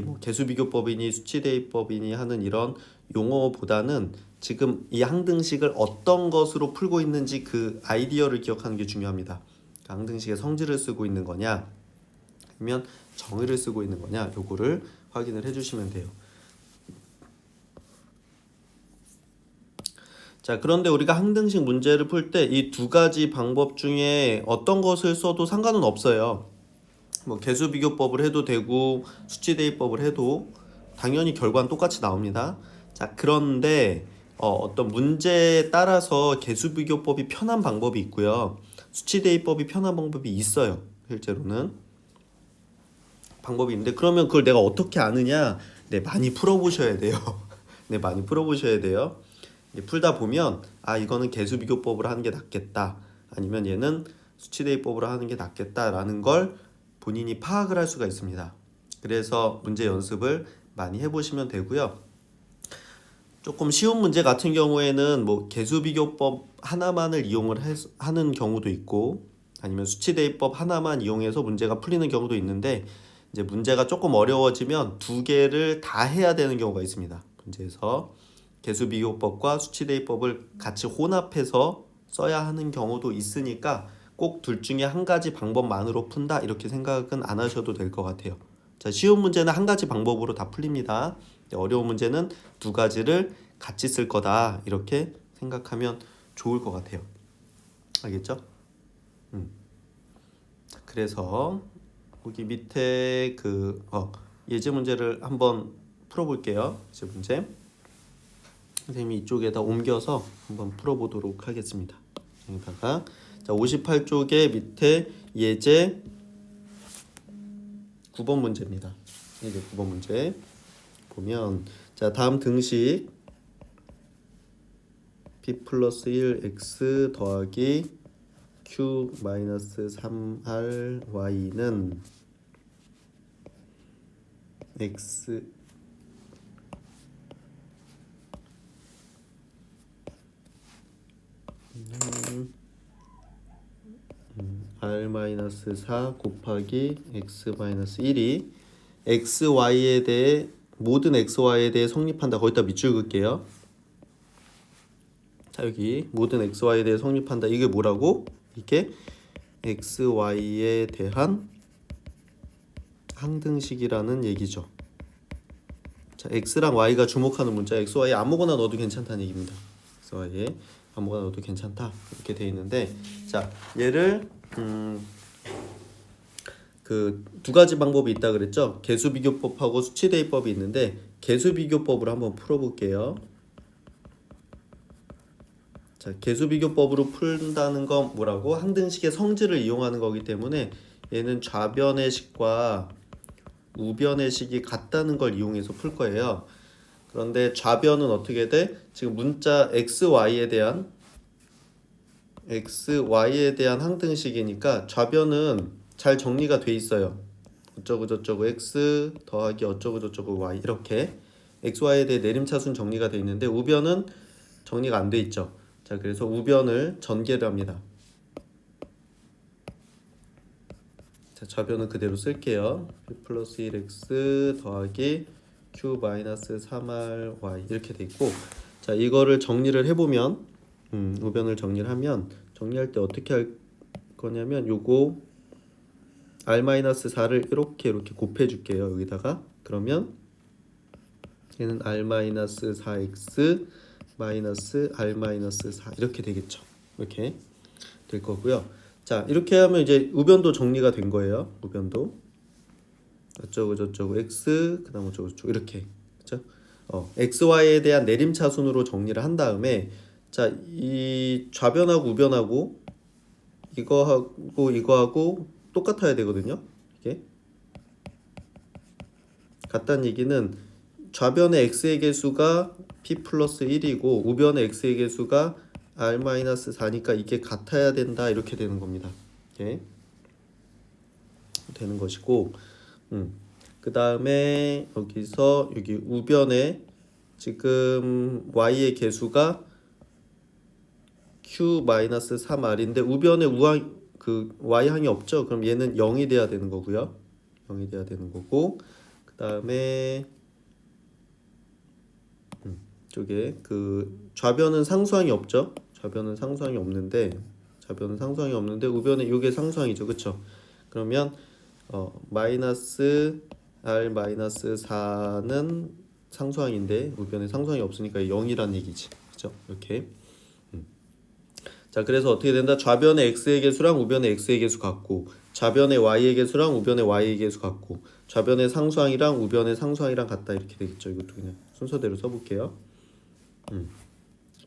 뭐 개수비교법이니 수치대입법이니 하는 이런 용어보다는 지금 이 항등식을 어떤 것으로 풀고 있는지 그 아이디어를 기억하는 게 중요합니다. 항등식의 성질을 쓰고 있는 거냐, 아니면 정의를 쓰고 있는 거냐, 요거를 확인을 해주시면 돼요. 자, 그런데 우리가 항등식 문제를 풀 때 이 두 가지 방법 중에 어떤 것을 써도 상관은 없어요. 뭐 개수비교법을 해도 되고 수치대입법을 해도 당연히 결과는 똑같이 나옵니다. 자, 그런데 어떤 문제에 따라서 개수비교법이 편한 방법이 있고요, 수치대입법이 편한 방법이 있어요. 실제로는 방법이 있는데, 그러면 그걸 내가 어떻게 아느냐? 네, 많이 풀어보셔야 돼요. 네, 많이 풀어보셔야 돼요. 풀다 보면 이거는 개수비교법으로 하는 게 낫겠다, 아니면 얘는 수치대입법으로 하는 게 낫겠다라는 걸 본인이 파악을 할 수가 있습니다. 그래서 문제 연습을 많이 해보시면 되고요. 조금 쉬운 문제 같은 경우에는 뭐 개수비교법 하나만을 이용을 하는 경우도 있고, 아니면 수치대입법 하나만 이용해서 문제가 풀리는 경우도 있는데, 이제 문제가 조금 어려워지면 두 개를 다 해야 되는 경우가 있습니다. 문제에서 개수비교법과 수치대입법을 같이 혼합해서 써야 하는 경우도 있으니까 꼭 둘 중에 한 가지 방법만으로 푼다 이렇게 생각은 안 하셔도 될 것 같아요. 자, 쉬운 문제는 한 가지 방법으로 다 풀립니다. 어려운 문제는 두 가지를 같이 쓸 거다 이렇게 생각하면 좋을 것 같아요. 알겠죠? 그래서 여기 밑에 그 예제 문제를 한번 풀어볼게요. 예제 문제. 선생님이 이쪽에다 옮겨서 한번 풀어보도록 하겠습니다. 여기다가 자 58쪽에 밑에 예제 9번 문제입니다. 예제 9번 문제 보면 자 다음 등식 p 플러스 1 x 더하기 q 마이너스 3r y는 x r-4 곱하기 x-1이 x, y에 대해 모든 x, y에 대해 성립한다. 거기다 밑줄 그을게요. 자 여기 모든 x, y에 대해 성립한다. 이게 뭐라고? 이게 x, y에 대한 항등식이라는 얘기죠. 자 x랑 y가 주목하는 문자 x, y 아무거나 넣어도 괜찮다는 얘기입니다. x, y에 아무거나 넣어도 괜찮다 이렇게 돼 있는데 자 얘를 그 두 가지 방법이 있다 그랬죠. 개수비교법하고 수치대입법이 있는데 개수비교법으로 한번 풀어볼게요. 자 개수비교법으로 푼다는 건 뭐라고? 항등식의 성질을 이용하는 거기 때문에 얘는 좌변의 식과 우변의 식이 같다는 걸 이용해서 풀 거예요. 그런데 좌변은 어떻게 돼? 지금 문자 x, y에 대한 항등식이니까 좌변은 잘 정리가 돼 있어요. 어쩌고 저쩌고 x 더하기 어쩌고 저쩌고 y 이렇게 x, y에 대해 내림차순 정리가 돼 있는데 우변은 정리가 안 돼 있죠. 자 그래서 우변을 전개를 합니다. 자 좌변은 그대로 쓸게요. p 플러스 1x 더하기 q 마이너스 3ry 이렇게 돼 있고 자 이거를 정리를 해보면 우변을 정리를 하면 정리할 때 어떻게 할 거냐면 요거 r-4를 이렇게 곱해 줄게요. 여기다가 그러면 얘는 r-4x 마이너스 r-4 이렇게 되겠죠. 이렇게 될 거고요. 자 이렇게 하면 이제 우변도 정리가 된 거예요. 우변도 어쩌고 저쩌고 x 그다음 어쩌고 저쩌고 이렇게 그렇죠? x, y에 대한 내림차순으로 정리를 한 다음에 자 이 좌변하고 우변하고 이거하고 똑같아야 되거든요. 이게 같다는 얘기는 좌변의 x의 개수가 p 플러스 1이고 우변의 x의 개수가 r-4니까 이게 같아야 된다 이렇게 되는 겁니다. 이렇게 되는 것이고 그 다음에 여기서 여기 우변에 지금 y의 개수가 q-3r인데 우변에 그 y항이 없죠. 그럼 얘는 0이 돼야 되는 거고요. 0이 돼야 되는 거고 그 다음에 쪽에 그 좌변은 상수항이 없죠. 좌변은 상수항이 없는데 우변에 이게 상수항이죠. 그쵸? 그러면 마이너스 r-4는 상수항인데 우변에 상수항이 없으니까 0이란 얘기지. 그죠? 이렇게 자 그래서 어떻게 된다? 좌변의 x의 개수랑 우변의 x의 개수 같고 좌변의 y의 개수랑 우변의 y의 개수 같고 좌변의 상수항이랑 우변의 상수항이랑 같다 이렇게 되겠죠. 이것도 그냥 순서대로 써볼게요.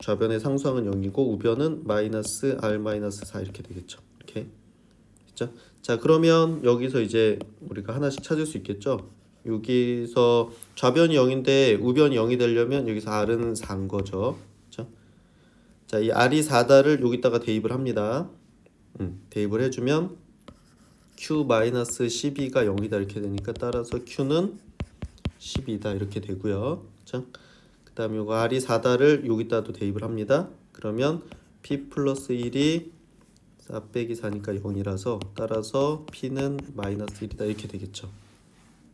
좌변의 상수항은 0이고 우변은 마이너스 r-4 이렇게 되겠죠. 이렇게 됐죠? 자 그러면 여기서 이제 우리가 하나씩 찾을 수 있겠죠. 여기서 좌변이 0인데 우변이 0이 되려면 여기서 r은 4인 거죠. 그렇죠? 자, 이 r이 4다를 여기다가 대입을 합니다. 대입을 해주면 q-12가 0이다 이렇게 되니까 따라서 q는 12다 이렇게 되고요. 그렇죠? 그 다음에 요거 r이 4다를 여기다도 대입을 합니다. 그러면 p 플러스 1이 4 빼기 4니까 0이라서 따라서 p는 마이너스 1이다 이렇게 되겠죠.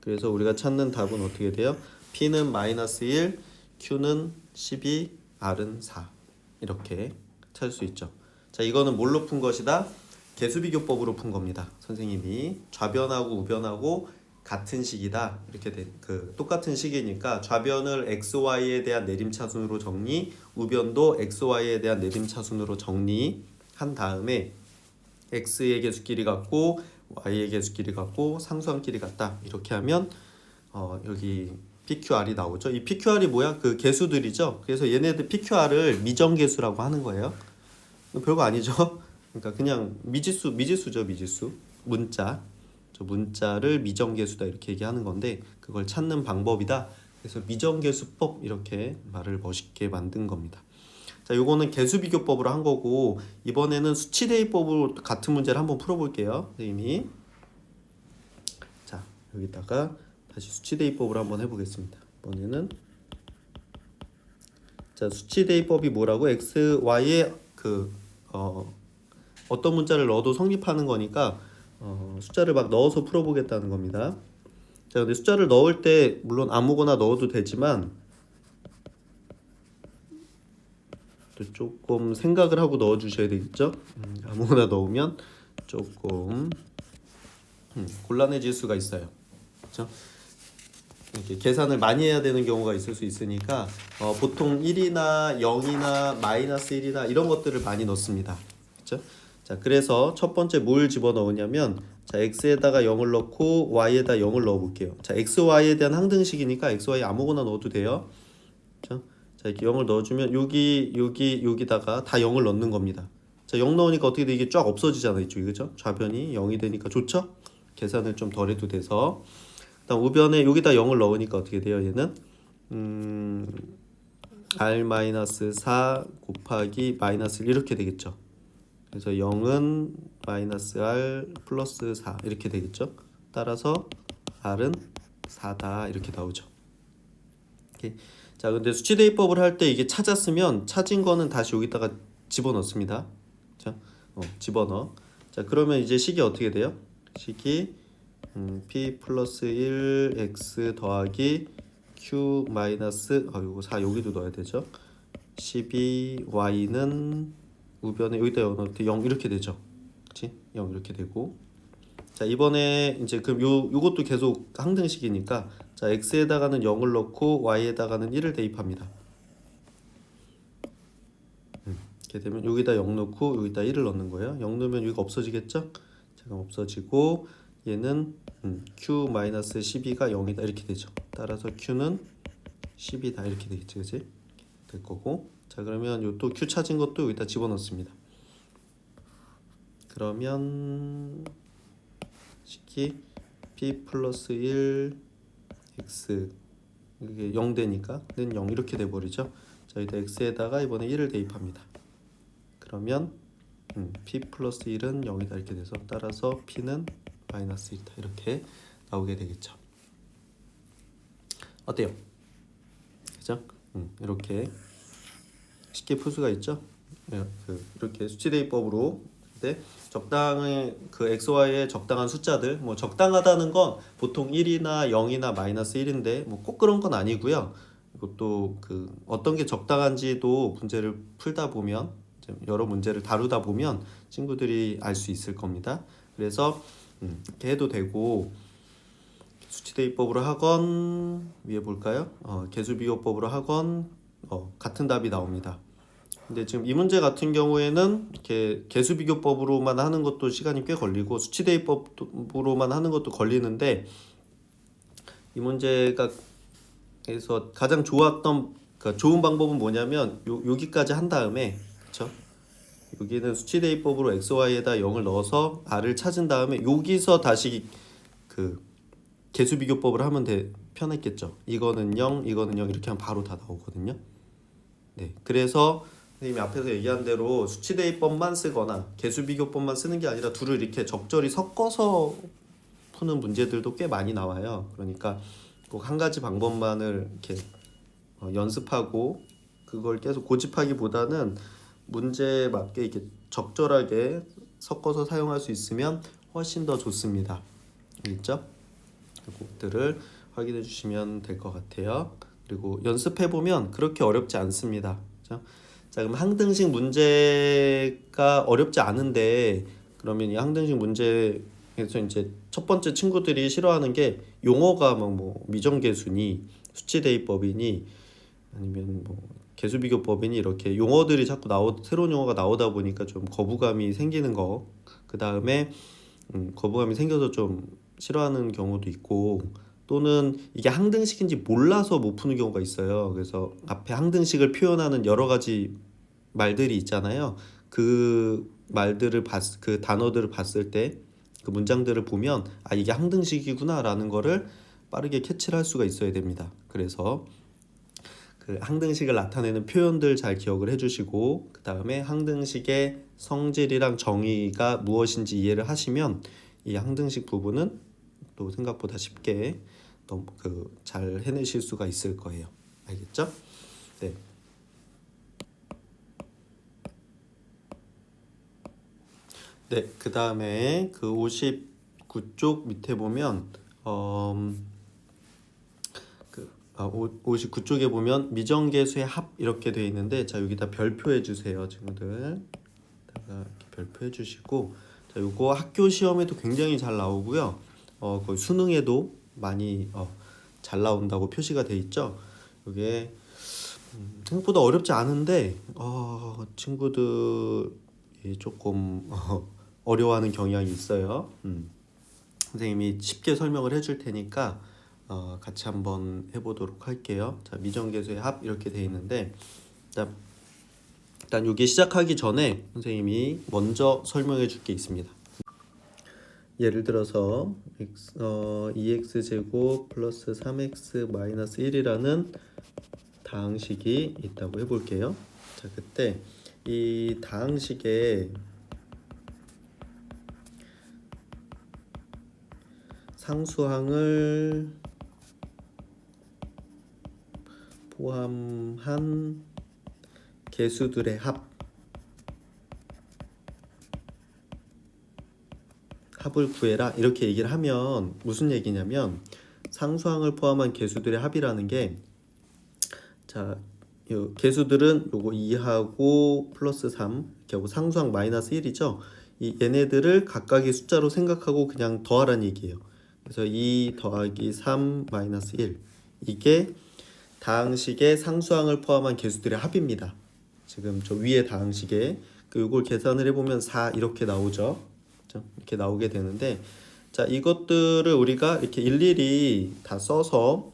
그래서 우리가 찾는 답은 어떻게 돼요? P는 마이너스 1, Q는 12, R은 4 이렇게 찾을 수 있죠. 자, 이거는 뭘로 푼 것이다? 개수비교법으로 푼 겁니다. 선생님이 좌변하고 우변하고 같은 식이다 이렇게 똑같은 식이니까 좌변을 xy에 대한 내림차순으로 정리, 우변도 xy에 대한 내림차순으로 정리한 다음에 x의 개수끼리 같고 y의 개수끼리 같고 상수함끼리 같다 이렇게 하면 여기 PQR이 나오죠. 이 PQR이 뭐야? 그 개수들이죠. 그래서 얘네들 PQR을 미정개수라고 하는 거예요. 별거 아니죠. 그러니까 그냥 미지수죠. 미지수 문자. 문자를 미정계수다 이렇게 얘기하는 건데 그걸 찾는 방법이다. 그래서 미정계수법 이렇게 말을 멋있게 만든 겁니다. 자, 요거는 개수비교법으로 한 거고 이번에는 수치대입법으로 같은 문제를 한번 풀어볼게요. 선생님이 자 여기다가 다시 수치대입법으로 한번 해보겠습니다. 이번에는 자 수치대입법이 뭐라고? x, y에 어떤 문자를 넣어도 성립하는 거니까 숫자를 막 넣어서 풀어보겠다는 겁니다. 자, 근데 숫자를 넣을 때 물론 아무거나 넣어도 되지만 또 조금 생각을 하고 넣어주셔야 되겠죠. 아무거나 넣으면 조금 곤란해질 수가 있어요. 그렇죠? 이렇게 계산을 많이 해야 되는 경우가 있을 수 있으니까 보통 1이나 0이나 마이너스 1이나 이런 것들을 많이 넣습니다. 그렇죠? 자, 그래서 첫 번째 뭘 집어넣으냐면 자, x에다가 0을 넣고 y에다 0을 넣어 볼게요. 자, x, y에 대한 항등식이니까 x, y 아무거나 넣어도 돼요. 그렇죠? 자, 이렇게 0을 넣어주면 여기다가 다 0을 넣는 겁니다. 자, 0 넣으니까 어떻게 돼? 이게 쫙 없어지잖아요. 이쪽이 그죠? 좌변이 0이 되니까 좋죠? 계산을 좀 덜 해도 돼서 그다음 우변에 여기다 0을 넣으니까 어떻게 돼요? 얘는 r-4 곱하기 마이너스 1 이렇게 되겠죠. 그래서 0은 마이너스 r 플러스 4 이렇게 되겠죠. 따라서 r은 4다 이렇게 나오죠. 오케이. 자, 근데 수치대입법을 할 때 이게 찾았으면 찾은 거는 다시 여기다가 집어넣습니다. 자, 집어넣어. 자, 그러면 이제 식이 어떻게 돼요? 식이 p 플러스 1 x 더하기 q 마이너스 요거 4 여기도 넣어야 되죠. 12 y는 우변에 여기다 0 넣을 때 0 이렇게 되죠. 그렇지? 0 이렇게 되고. 자, 이번에 이제 그럼 요것도 계속 항등식이니까 자, x에다가는 0을 넣고 y에다가는 1을 대입합니다. 이렇게 되면 여기다 0 넣고 여기다 1을 넣는 거예요. 0 넣으면 여기가 없어지겠죠? 제가 없어지고 얘는 q-12가 0이다 이렇게 되죠. 따라서 q는 10이다 이렇게 되겠지. 그치? 될 거고. 자, 그러면 요 또 q 찾은 것도 여기다 집어넣습니다. 그러면 식이 p 플러스 1 x 이게 0 되니까 는 0 이렇게 돼 버리죠. 자, 여기다 x에다가 이번에 1을 대입합니다. 그러면 p 플러스 1은 0이다 이렇게 돼서 따라서 p는 마이너스 1이다 이렇게 나오게 되겠죠. 어때요? 그죠? 이렇게 쉽게 풀 수가 있죠. 이렇게 수치대입법으로 적당히 그 xy의 적당한 숫자들 뭐 적당하다는 건 보통 1이나 0이나 마이너스 1인데 뭐 꼭 그런 건 아니고요. 이것도 그 어떤 게 적당한지도 문제를 풀다 보면 여러 문제를 다루다 보면 친구들이 알 수 있을 겁니다. 그래서 이렇게 해도 되고 수치대입법으로 하건 위에 볼까요? 개수비교법으로 하건 같은 답이 나옵니다. 근데 지금 이 문제 같은 경우에는 이렇게 개수비교법으로만 하는 것도 시간이 꽤 걸리고 수치대입법으로만 하는 것도 걸리는데 이 문제가 그래서 가장 좋았던 그러니까 좋은 방법은 뭐냐면 여기까지 한 다음에 그렇죠? 여기는 수치대입법으로 xy에다 0을 넣어서 r을 찾은 다음에 여기서 다시 그 개수비교법을 하면 편했겠죠. 이거는 0, 이거는 0 이렇게 하면 바로 다 나오거든요. 네, 그래서 선생님이 앞에서 얘기한 대로 수치대입법만 쓰거나 개수비교법만 쓰는 게 아니라 둘을 이렇게 적절히 섞어서 푸는 문제들도 꽤 많이 나와요. 그러니까 꼭 한 가지 방법만을 이렇게 연습하고 그걸 계속 고집하기보다는 문제에 맞게 이렇게 적절하게 섞어서 사용할 수 있으면 훨씬 더 좋습니다. 알겠죠? 것들을 확인해 주시면 될 것 같아요. 그리고 연습해 보면 그렇게 어렵지 않습니다. 그렇죠? 자, 그럼 항등식 문제가 어렵지 않은데 그러면 이 항등식 문제에서 이제 첫 번째 친구들이 싫어하는 게 용어가 뭐 미정계수니 수치대입법이니 아니면 뭐 개수비교법이니 이렇게 용어들이 자꾸 새로운 용어가 나오다 보니까 좀 거부감이 생기는 거. 그 다음에 거부감이 생겨서 좀 싫어하는 경우도 있고 또는 이게 항등식인지 몰라서 못 푸는 경우가 있어요. 그래서 앞에 항등식을 표현하는 여러 가지 말들이 있잖아요. 그 단어들을 봤을 때 그 문장들을 보면 아 이게 항등식이구나라는 거를 빠르게 캐치를 할 수가 있어야 됩니다. 그래서 그 항등식을 나타내는 표현들 잘 기억을 해주시고 그 다음에 항등식의 성질이랑 정의가 무엇인지 이해를 하시면 이 항등식 부분은 또 생각보다 쉽게 잘 해내실 수가 있을 거예요. 알겠죠? 네. 네, 그 다음에 그 59쪽 밑에 보면 59쪽에 보면 미정계수의 합 이렇게 되어 있는데 자 여기다 별표해 주세요 친구들. 이렇게 별표해 주시고 자 요거 학교 시험에도 굉장히 잘 나오고요. 거의 수능에도 많이 잘 나온다고 표시가 돼 있죠. 이게 생각보다 어렵지 않은데 친구들이 조금 어려워하는 경향이 있어요. 선생님이 쉽게 설명을 해줄 테니까 같이 한번 해보도록 할게요. 자, 미정계수의 합 이렇게 돼 있는데 일단 여기 시작하기 전에 선생님이 먼저 설명해 줄 게 있습니다. 예를 들어서 2x제곱 플러스 3x 마이너스 1이라는 다항식이 있다고 해볼게요. 자, 그때 이 다항식에 상수항을 포함한 개수들의 합을 구해라 이렇게 얘기를 하면 무슨 얘기냐면 상수항을 포함한 개수들의 합이라는 게 자, 요 개수들은 요거 2하고 플러스 3 이렇게 하고 상수항 마이너스 1이죠. 이 얘네들을 각각의 숫자로 생각하고 그냥 더하라는 얘기예요. 그래서 2 더하기 3 마이너스 1 이게 다항식의 상수항을 포함한 개수들의 합입니다. 지금 저 위에 다항식에 이걸 계산을 해보면 4 이렇게 나오죠. 이렇게 나오게 되는데 자 이것들을 우리가 이렇게 일일이 다 써서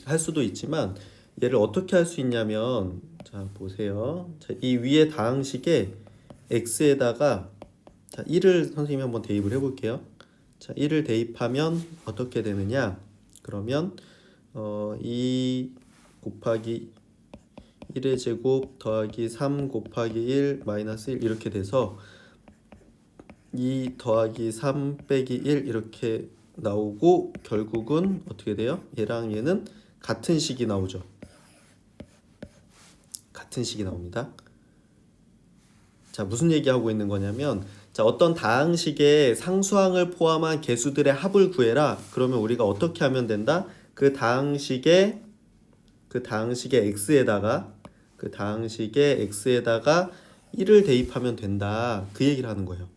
할 수도 있지만 얘를 어떻게 할 수 있냐면 자 보세요. 자, 이 위에 다항식에 x에다가 자 1을 선생님이 한번 대입을 해볼게요. 자 1을 대입하면 어떻게 되느냐 그러면 2 곱하기 1의 제곱 더하기 3 곱하기 1 마이너스 1 이렇게 돼서 2 더하기 3 빼기 1 이렇게 나오고 결국은 어떻게 돼요? 얘랑 얘는 같은 식이 나오죠. 같은 식이 나옵니다. 자, 무슨 얘기하고 있는 거냐면 자, 어떤 다항식의 상수항을 포함한 개수들의 합을 구해라. 그러면 우리가 어떻게 하면 된다? 그 다항식의 x에다가 1을 대입하면 된다. 그 얘기를 하는 거예요.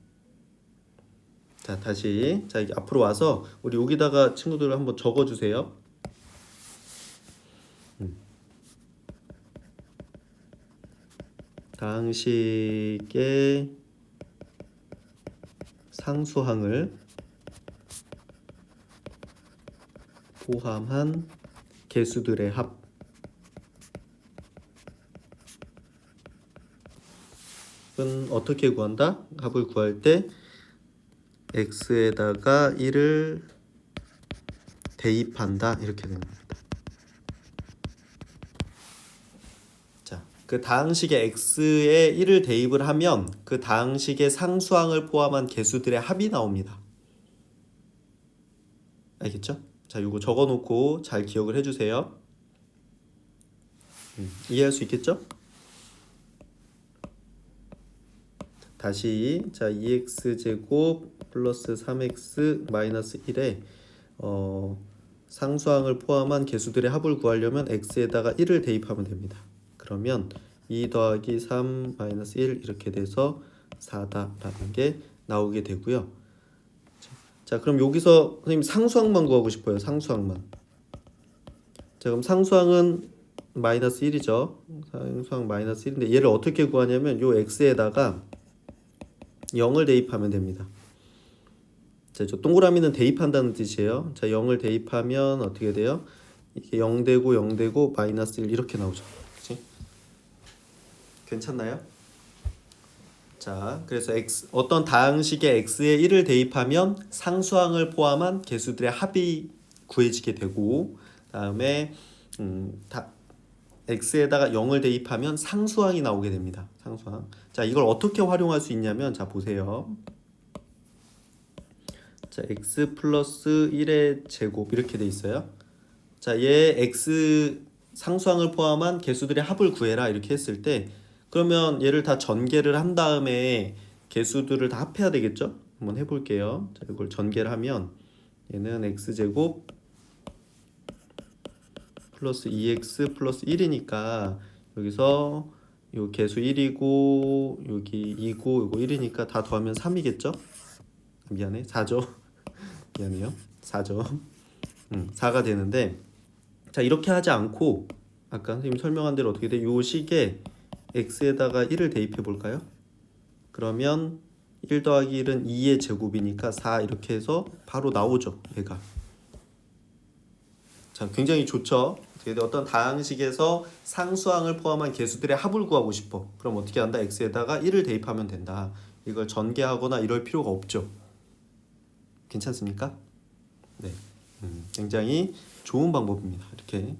자, 다시 자, 이제 앞으로 와서 우리 여기다가 친구들을 한번 적어 주세요. 다항식의 상수항을 포함한 개수들의 합은 어떻게 구한다? 합을 구할 때 x에다가 1을 대입한다 이렇게 되는 겁니다. 자, 그 다항식의 x에 1을 대입을 하면 그 다항식의 상수항을 포함한 개수들의 합이 나옵니다. 알겠죠? 자, 이거 적어놓고 잘 기억을 해주세요. 이해할 수 있겠죠? 다시 자 2x제곱 플러스 3x 마이너스 1에 상수항을 포함한 개수들의 합을 구하려면 x에다가 1을 대입하면 됩니다. 그러면 2 더하기 3 마이너스 1 이렇게 돼서 4다라는 게 나오게 되고요. 자, 그럼 여기서 선생님 상수항만 구하고 싶어요. 상수항만. 자, 그럼 상수항은 마이너스 1이죠. 상수항 마이너스 1인데 얘를 어떻게 구하냐면 요 x에다가 0을 대입하면 됩니다. 자, 저 동그라미는 대입한다는 뜻이에요. 자, 0을 대입하면 어떻게 돼요? 이게 0 되고 0 되고 마이너스 1 이렇게 나오죠. 그치? 괜찮나요? 자, 그래서 어떤 다항식의 x에 1을 대입하면 상수항을 포함한 개수들의 합이 구해지게 되고, 다음에 x에다가 0을 대입하면 상수항이 나오게 됩니다. 상수항. 자, 이걸 어떻게 활용할 수 있냐면, 자, 보세요. 자, x 플러스 1의 제곱 이렇게 돼 있어요. 자, 얘 x 상수항을 포함한 개수들의 합을 구해라 이렇게 했을 때, 그러면 얘를 다 전개를 한 다음에 개수들을 다 합해야 되겠죠? 한번 해볼게요. 자, 이걸 전개를 하면 얘는 x제곱 플러스 2x 플러스 1이니까 여기서 요 개수 1이고 여기 2고 요거 1이니까 다 더하면 3이겠죠? 미안해, 4죠. 미안해요, 4죠. 4가 되는데, 자, 이렇게 하지 않고 아까 선생님 설명한 대로 어떻게 돼? 요 식에 x에다가 1을 대입해 볼까요? 그러면 1 더하기 1은 2의 제곱이니까 4 이렇게 해서 바로 나오죠, 얘가. 자, 굉장히 좋죠. 어떤 다항식에서 상수항을 포함한 개수들의 합을 구하고 싶어. 그럼 어떻게 한다? x에다가 1을 대입하면 된다. 이걸 전개하거나 이럴 필요가 없죠. 괜찮습니까? 네, 굉장히 좋은 방법입니다. 이렇게.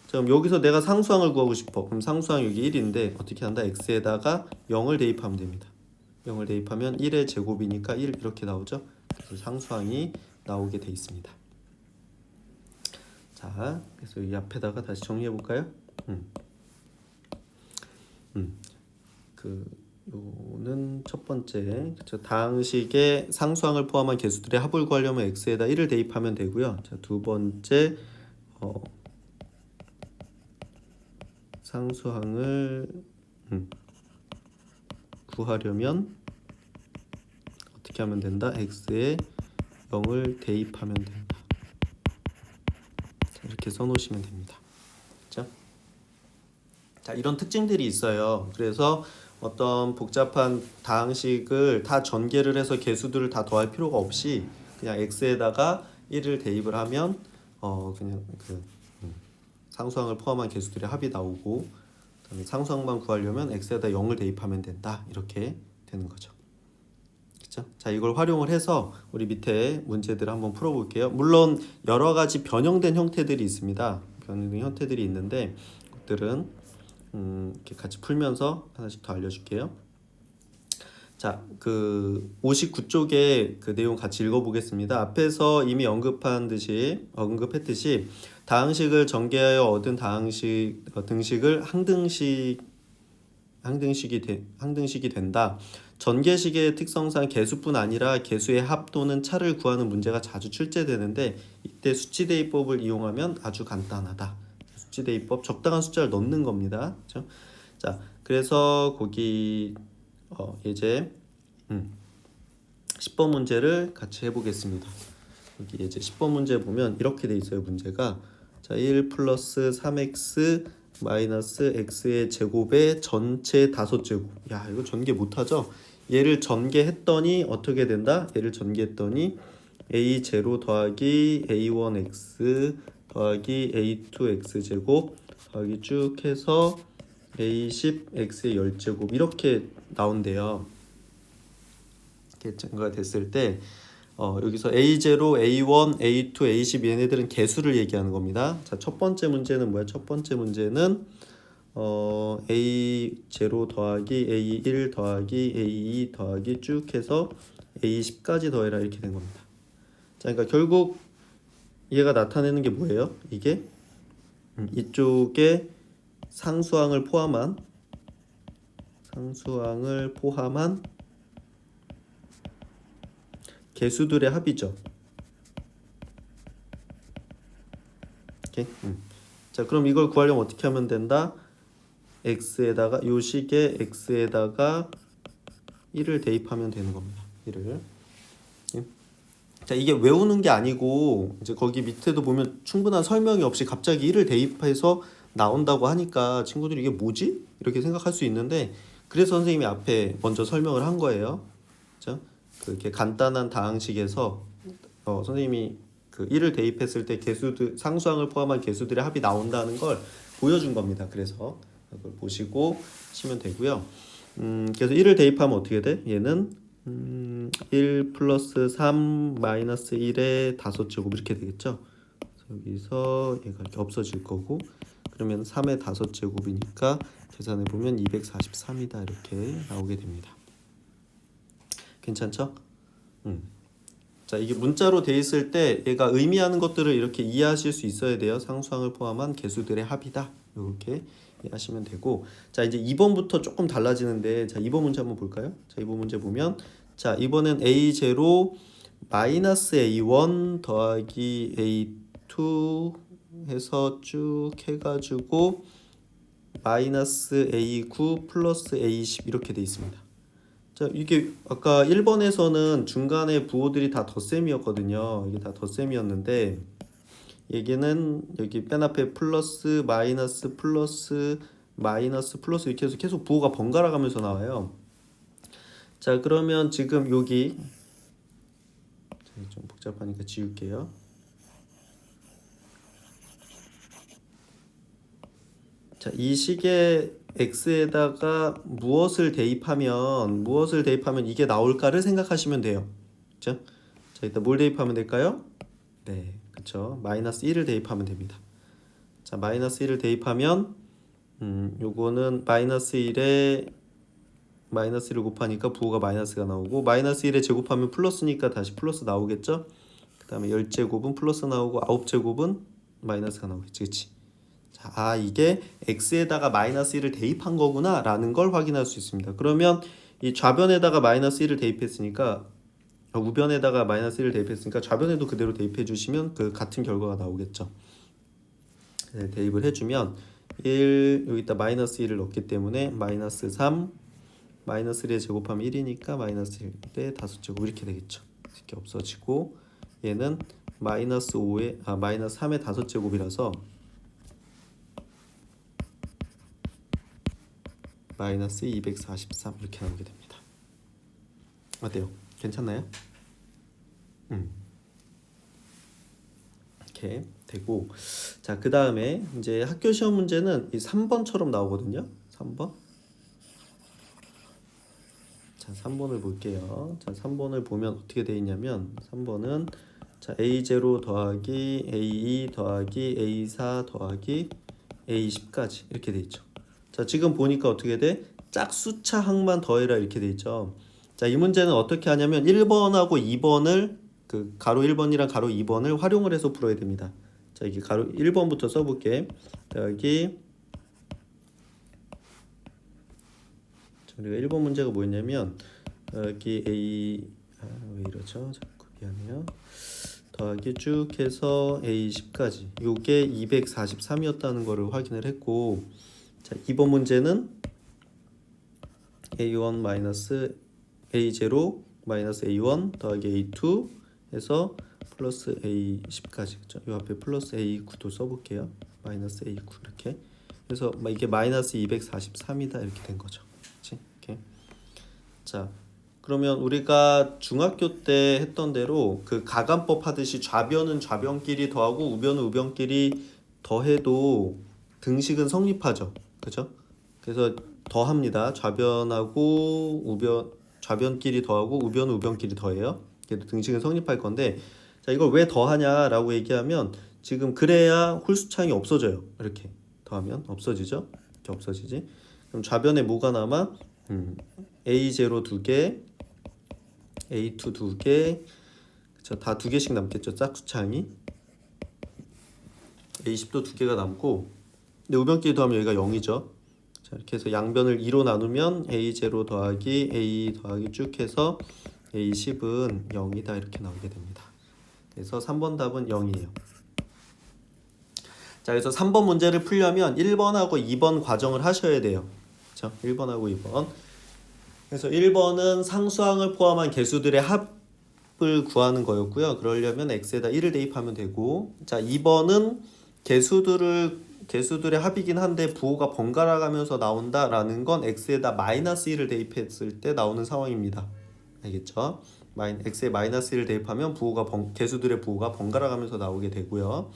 자, 그럼 여기서 내가 상수항을 구하고 싶어. 그럼 상수항 여기 1인데 어떻게 한다? x에다가 0을 대입하면 됩니다. 0을 대입하면 1의 제곱이니까 1 이렇게 나오죠. 그래서 상수항이 나오게 돼 있습니다. 자, 그래서 이 앞에다가 다시 정리해 볼까요? 요는 첫 번째, 다항식의 상수항을 포함한 개수들의 합을 구하려면 x에다 1을 대입하면 되고요. 자, 두 번째, 상수항을 구하려면 어떻게 하면 된다? x에 0을 대입하면 된다. 자, 이렇게 써놓으시면 됩니다. 그렇죠? 자, 이런 특징들이 있어요. 그래서 어떤 복잡한 다항식을 다 전개를 해서 개수들을 다 더할 필요가 없이 그냥 x에다가 1을 대입을 하면 그냥 상수항을 포함한 개수들의 합이 나오고, 그다음에 상수항만 구하려면 x에다 0을 대입하면 된다. 이렇게 되는 거죠. 그렇죠? 자, 이걸 활용을 해서 우리 밑에 문제들을 한번 풀어볼게요. 물론 여러 가지 변형된 형태들이 있습니다. 변형된 형태들이 있는데 그것들은 이렇게 같이 풀면서 하나씩 더 알려줄게요. 자, 그 59쪽에 그 내용 같이 읽어보겠습니다. 앞에서 이미 언급했듯이 다항식을 전개하여 얻은 다항식 등식을 항등식이 된다. 전개식의 특성상 개수뿐 아니라 개수의 합 또는 차를 구하는 문제가 자주 출제되는데 이때 수치대입법을 이용하면 아주 간단하다. 수치대입법, 적당한 숫자를 넣는 겁니다. 그렇죠? 자, 그래서 거기 예제 10번 문제를 같이 해보겠습니다. 여기 예제 10번 문제 보면 이렇게 돼 있어요. 문제가 자, 1 플러스 3x 마이너스 x의 제곱의 전체 5제곱. 야, 이거 전개 못하죠? 얘를 전개했더니 어떻게 된다? 얘를 전개했더니 a0 더하기 a1x 더하기 a2x 제곱 더하기 쭉 해서 a10x의 10제곱 이렇게 나온대요. 이렇게 증가가 됐을 때 여기서 A0, A1, A2, A10 얘네들은 개수를 얘기하는 겁니다. 자, 첫 번째 문제는 뭐야? 첫 번째 문제는 A0 더하기 A1 더하기 A2 더하기 쭉 해서 A10까지 더해라 이렇게 된 겁니다. 자, 그러니까 결국 얘가 나타내는 게 뭐예요? 이게 이쪽에 상수항을 포함한 개수들의 합이죠. 자, 그럼 이걸 구하려면 어떻게 하면 된다? x에다가 요 식에 x에다가 1을 대입하면 되는 겁니다. 1을. 자, 이게 외우는 게 아니고 이제 거기 밑에도 보면 충분한 설명이 없이 갑자기 1을 대입해서 나온다고 하니까 친구들이 이게 뭐지? 이렇게 생각할 수 있는데 그래서 선생님이 앞에 먼저 설명을 한 거예요. 그렇죠? 그렇게 간단한 다항식에서 선생님이 그 1을 대입했을 때 개수들 상수항을 포함한 개수들의 합이 나온다는 걸 보여준 겁니다. 그래서 그걸 보시고 하시면 되고요. 그래서 1을 대입하면 어떻게 돼? 얘는 1 플러스 3 마이너스 1의 5제곱 이렇게 되겠죠. 여기서 얘가 이렇게 없어질 거고 그러면 3의 5제곱이니까 계산해보면 243이다 이렇게 나오게 됩니다. 괜찮죠? 자, 이게 문자로 돼 있을 때 얘가 의미하는 것들을 이렇게 이해하실 수 있어야 돼요. 상수항을 포함한 개수들의 합이다. 이렇게 이해하시면 되고, 자, 이제 2번부터 조금 달라지는데, 자, 2번 문제 한번 볼까요? 자, 2번 문제 보면, 자, 이번엔 A0 마이너스 A1 더하기 A2 해서 쭉 해가지고 마이너스 A9 플러스 A10 이렇게 돼 있습니다. 자, 이게 아까 1번에서는 중간에 부호들이 다 덧셈이었거든요. 이게 다 덧셈이었는데 얘기는 여기 맨 앞에 플러스 마이너스 플러스 마이너스 플러스 이렇게 해서 계속 부호가 번갈아 가면서 나와요. 자, 그러면 지금 여기 좀 복잡하니까 지울게요. 자, 이 식의 x에다가 무엇을 대입하면 이게 나올까를 생각하시면 돼요. 그렇죠? 자, 일단 뭘 대입하면 될까요? 네, 그렇죠. 마이너스 1을 대입하면 됩니다. 자, 마이너스 1을 대입하면 요거는 마이너스 1에 마이너스 1을 곱하니까 부호가 마이너스가 나오고 마이너스 1에 제곱하면 플러스니까 다시 플러스 나오겠죠? 그 다음에 10제곱은 플러스 나오고 9제곱은 마이너스가 나오겠지. 그치? 자, 아, 이게 x에다가 마이너스 1을 대입한 거구나 라는 걸 확인할 수 있습니다. 그러면 이 좌변에다가 마이너스 1을 대입했으니까 우변에다가 마이너스 1을 대입했으니까 좌변에도 그대로 대입해 주시면 그 같은 결과가 나오겠죠. 네, 대입을 해주면 1 여기다 마이너스 1을 넣기 때문에 마이너스 3 마이너스 1에 제곱하면 1이니까 마이너스 1에 5제곱 이렇게 되겠죠. 이렇게 없어지고 얘는 마이너스 3의 5제곱이라서 마이너스 243 이렇게 나오게 됩니다. 어때요? 괜찮나요? 이렇게 되고, 자, 그 다음에 이제 학교 시험 문제는 이 3번처럼 나오거든요. 3번. 자, 3번을 볼게요. 자, 3번을 보면 어떻게 되어 있냐면 3번은 자, A0 더하기 A2 더하기 A4 더하기 A10까지 이렇게 돼 있죠. 자, 지금 보니까 어떻게 돼? 짝수차 항만 더해라 이렇게 돼 있죠. 자, 이 문제는 어떻게 하냐면 1번하고 2번을 그 가로 1번이랑 가로 2번을 활용을 해서 풀어야 됩니다. 자, 이게 가로 1번부터 써볼게. 여기 우리가 1번 문제가 뭐였냐면 여기 A 왜 이러죠? 자꾸 미안해요. 더하기 쭉 해서 A10까지 요게 243이었다는 거를 확인을 했고, 자, 2번 문제는 A1 마이너스 A0 마이너스 A1 더하기 A2 해서 플러스 A10까지 그렇죠? 요 앞에 플러스 A9도 써볼게요. 마이너스 A9 이렇게 그래서 이게 마이너스 243이다 이렇게 된 거죠. 그렇지? 이렇게. 자, 그러면 우리가 중학교 때 했던 대로 그 가간법 하듯이 좌변은 좌변끼리 더하고 우변은 우변끼리 더해도 등식은 성립하죠. 그죠? 그래서 더합니다. 좌변하고 우변 좌변끼리 더하고 우변은 우변끼리 더해요. 그래도 등식은 성립할 건데, 자, 이걸 왜 더하냐라고 얘기하면 지금 그래야 홀수차항이 없어져요. 이렇게 더하면 없어지죠. 이렇게 없어지지. 그럼 좌변에 뭐가 남아? A0 2개, A2 2개, 그쵸? 다 2개씩 남겠죠. 짝수차항이. A10도 2개가 남고, 근데 우변끼리 더하면 여기가 0이죠. 자, 이렇게 해서 양변을 2로 나누면 A0 더하기 A 더하기 쭉 해서 A10은 0이다 이렇게 나오게 됩니다. 그래서 3번 답은 0이에요. 자, 그래서 3번 문제를 풀려면 1번하고 2번 과정을 하셔야 돼요. 그렇죠? 1번하고 2번. 그래서 1번은 상수항을 포함한 개수들의 합을 구하는 거였고요. 그러려면 x에다 1을 대입하면 되고, 자, 2번은 개수들의 합이긴 한데 부호가 번갈아 가면서 나온다라는 건 x에다 마이너스 1을 대입했을 때 나오는 상황입니다. 알겠죠? x에 마이너스 1을 대입하면 개수들의 부호가 번갈아 가면서 나오게 되고요.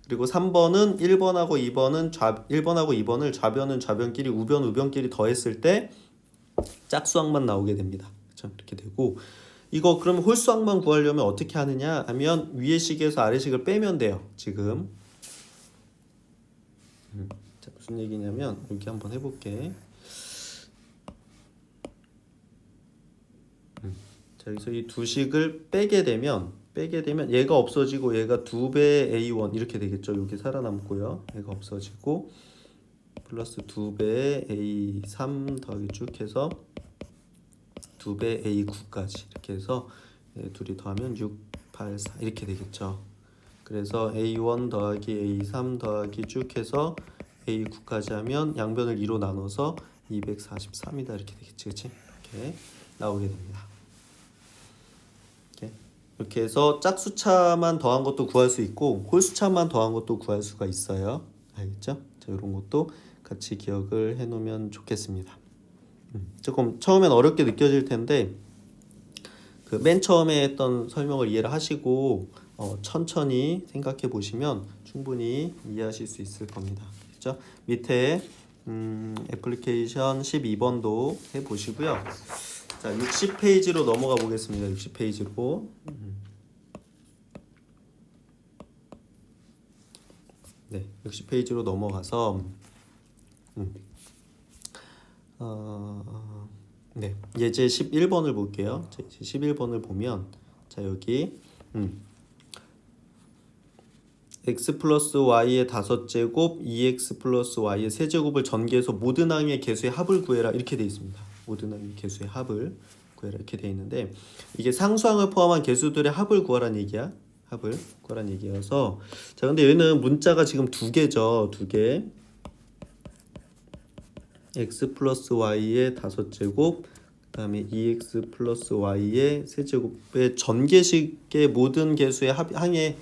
그리고 3번은 1번하고 2번을 좌변은 좌변끼리 우변끼리 더했을 때 짝수항만 나오게 됩니다. 그렇죠? 이렇게 되고, 이거 그러면 홀수항만 구하려면 어떻게 하느냐 하면 위의 식에서 아래 식을 빼면 돼요. 지금 자, 무슨 얘기냐면 여기 한번 해볼게. 자, 여기서 이 두 식을 빼게 되면 얘가 없어지고 얘가 2배 a1 이렇게 되겠죠. 여기 살아남고요. 얘가 없어지고 플러스 2배 a3 더하기 쭉 해서 2배 a9까지 이렇게 해서 둘이 더하면 6, 8, 4 이렇게 되겠죠. 그래서 a1 더하기 a3 더하기 쭉 해서 a9까지 하면 양변을 2로 나눠서 243이다 이렇게 되겠지. 그치? 이렇게 나오게 됩니다. 이렇게 해서 짝수차만 더한 것도 구할 수 있고 홀수차만 더한 것도 구할 수가 있어요. 알겠죠? 자, 이런 것도 같이 기억을 해 놓으면 좋겠습니다. 조금 처음엔 어렵게 느껴질 텐데 그 맨 처음에 했던 설명을 이해를 하시고 천천히 생각해 보시면 충분히 이해하실 수 있을 겁니다. 그렇죠? 밑에 애플리케이션 12번도 해 보시고요. 자, 60페이지로 넘어가 보겠습니다. 60페이지로. 네, 60페이지로 넘어가서 네, 예제 11번을 볼게요. 자, 11번을 보면 자, 여기 x 플러스 y의 5제곱 2x 플러스 y의 세제곱을 전개해서 모든 항의 개수의 합을 구해라 이렇게 되어 있습니다. 모든 항의 개수의 합을 구해라 이렇게 되어 있는데 이게 상수항을 포함한 개수들의 합을 구하라는 얘기야. 합을 구하라는 얘기여서 자, 근데 얘는 문자가 지금 두 개죠. 두 개. x 플러스 y의 5제곱 그다음에 2x 플러스 y의 세제곱의 전개식의 모든 개수의 항의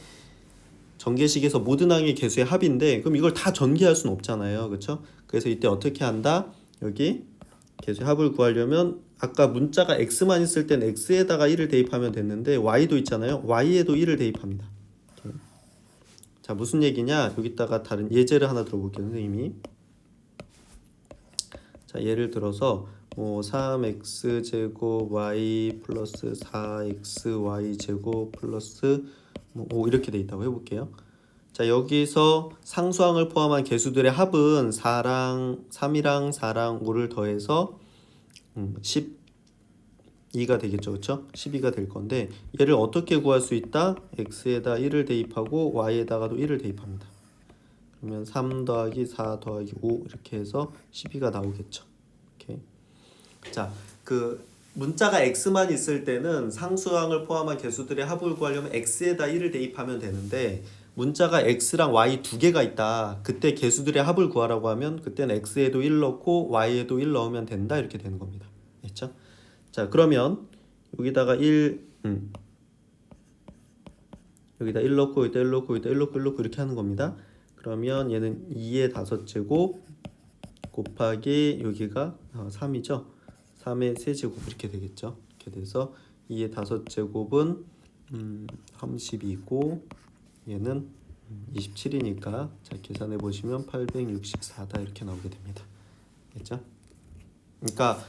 전개식에서 모든 항의 개수의 합인데 그럼 이걸 다 전개할 수는 없잖아요. 그렇죠? 그래서 이때 어떻게 한다? 여기 개수의 합을 구하려면 아까 문자가 x만 있을 땐 x에다가 1을 대입하면 됐는데 y도 있잖아요. y에도 1을 대입합니다. 이렇게. 자, 무슨 얘기냐? 여기다가 다른 예제를 하나 들어볼게요. 선생님이. 자, 예를 들어서 3x제곱 y 플러스 4xy 제곱 플러스 5 이렇게 돼 있다고 해볼게요. 자, 여기서 상수항을 포함한 개수들의 합은 3이랑 4랑 5를 더해서 12가 되겠죠. 그렇죠? 12가 될 건데 얘를 어떻게 구할 수 있다? x에다 1을 대입하고 y에다가도 1을 대입합니다. 그러면 3 더하기 4 더하기 5 이렇게 해서 12가 나오겠죠. 이렇게. 자, 그 문자가 x만 있을 때는 상수항을 포함한 개수들의 합을 구하려면 x에다 1을 대입하면 되는데 문자가 x랑 y 두 개가 있다. 그때 개수들의 합을 구하라고 하면 그때는 x에도 1 넣고 y에도 1 넣으면 된다. 이렇게 되는 겁니다. 됐죠? 자, 그러면 여기다가 여기다 1 넣고 여기다 1 넣고 여기다 1 넣고 1 넣고 이렇게 하는 겁니다. 그러면 얘는 2의 5제곱 곱하기 여기가 3이죠. 3의 세제곱 이렇게 되겠죠. 이렇게 돼서 2의 5제곱은 32고 얘는 27이니까 자, 계산해 보시면 864다 이렇게 나오게 됩니다. 됐죠? 그러니까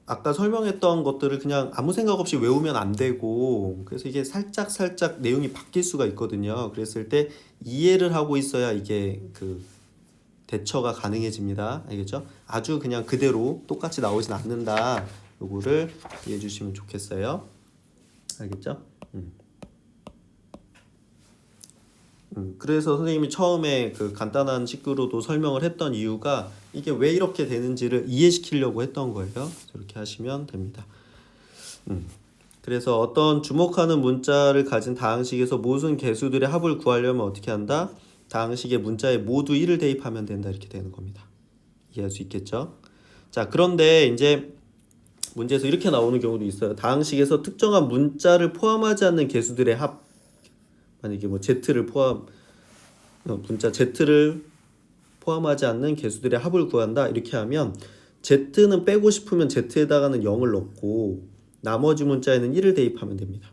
아까 설명했던 것들을 그냥 아무 생각 없이 외우면 안 되고 그래서 이게 살짝 내용이 바뀔 수가 있거든요. 그랬을 때 이해를 하고 있어야 이게 대처가 가능해집니다. 알겠죠? 아주 그냥 그대로 똑같이 나오진 않는다. 요거를 이해해 주시면 좋겠어요. 알겠죠? 그래서 선생님이 처음에 그 간단한 식으로도 설명을 했던 이유가 이게 왜 이렇게 되는지를 이해시키려고 했던 거예요. 이렇게 하시면 됩니다. 그래서 어떤 주목하는 문자를 가진 다항식에서 모든 개수들의 합을 구하려면 어떻게 한다? 다항식의 문자에 모두 1을 대입하면 된다 이렇게 되는 겁니다. 이해할 수 있겠죠? 자, 그런데 이제 문제에서 이렇게 나오는 경우도 있어요. 다항식에서 특정한 문자를 포함하지 않는 개수들의 합, 만약에 뭐 z를 문자 z를 포함하지 않는 개수들의 합을 구한다 이렇게 하면 z는 빼고 싶으면 z에다가는 0을 넣고 나머지 문자에는 1을 대입하면 됩니다.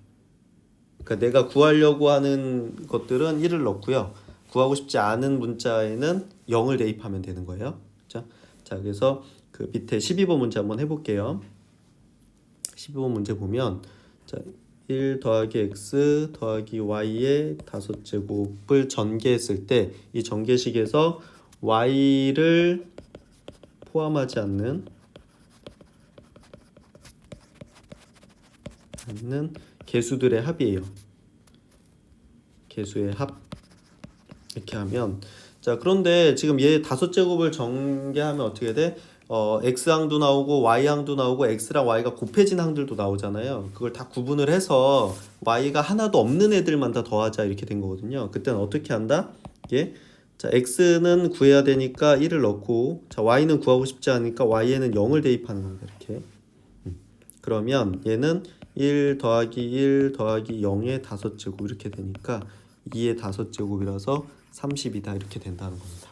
그러니까 내가 구하려고 하는 것들은 1을 넣고요. 구하고 싶지 않은 문자에는 0을 대입하면 되는 거예요. 자, 그래서 그 밑에 12번 문제 한번 해볼게요. 12번 문제 보면 자, 1 더하기 x 더하기 y의 5제곱을 전개했을 때 이 전개식에서 y를 포함하지 않는 개수들의 합이에요. 개수의 합 이렇게 하면 자 그런데 지금 얘 5제곱을 전개하면 어떻게 돼? x항도 나오고 y항도 나오고 x랑 y가 곱해진 항들도 나오잖아요. 그걸 다 구분을 해서 y가 하나도 없는 애들만 다 더하자 이렇게 된 거거든요. 그때는 어떻게 한다? 이게 자 x는 구해야 되니까 1을 넣고 자 y는 구하고 싶지 않으니까 y에는 0을 대입하는 겁니다. 이렇게 그러면 얘는 1 더하기 1 더하기 0의 5제곱 이렇게 되니까 2의 5제곱이라서 30이다 이렇게 된다는 겁니다.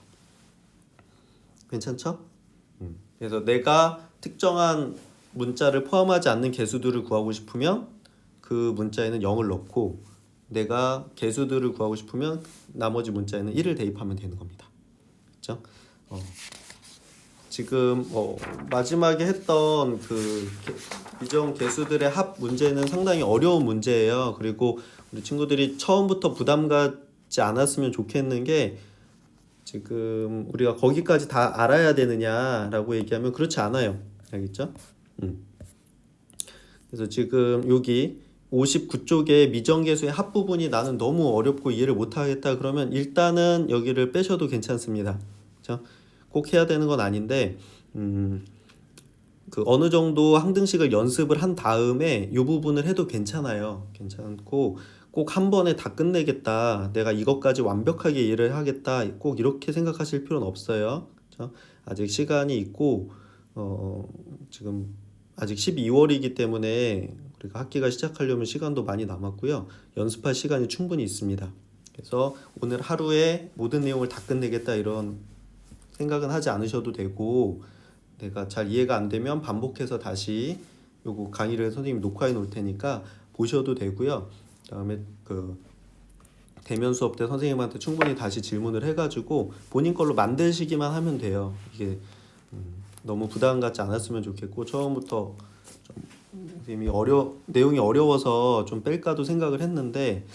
괜찮죠? 그래서 내가 특정한 문자를 포함하지 않는 개수들을 구하고 싶으면 그 문자에는 0을 넣고 내가 개수들을 구하고 싶으면 나머지 문자에는 1을 대입하면 되는 겁니다. 그렇죠? 지금 마지막에 했던 그 비정 개수들의 합 문제는 상당히 어려운 문제예요. 그리고 우리 친구들이 처음부터 부담 갖지 않았으면 좋겠는 게 지금 우리가 거기까지 다 알아야 되느냐라고 얘기하면 그렇지 않아요. 알겠죠? 그래서 지금 여기 59쪽에 미정계수의 합 부분이 나는 너무 어렵고 이해를 못하겠다 그러면 일단은 여기를 빼셔도 괜찮습니다. 그렇죠? 꼭 해야 되는 건 아닌데 그 어느 정도 항등식을 연습을 한 다음에 이 부분을 해도 괜찮아요. 괜찮고 꼭 한 번에 다 끝내겠다. 내가 이것까지 완벽하게 이해를 하겠다. 꼭 이렇게 생각하실 필요는 없어요. 그렇죠? 아직 시간이 있고 지금 아직 12월이기 때문에 우리가 학기가 시작하려면 시간도 많이 남았고요. 연습할 시간이 충분히 있습니다. 그래서 오늘 하루에 모든 내용을 다 끝내겠다 이런 생각은 하지 않으셔도 되고 내가 잘 이해가 안 되면 반복해서 다시 요거 강의를 선생님이 녹화해 놓을 테니까 보셔도 되고요. 그다음에 그 대면 수업 때 선생님한테 충분히 다시 질문을 해가지고 본인 걸로 만드시기만 하면 돼요. 이게 너무 부담 갖지 않았으면 좋겠고 처음부터 좀 선생님이 내용이 어려워서 좀 뺄까도 생각을 했는데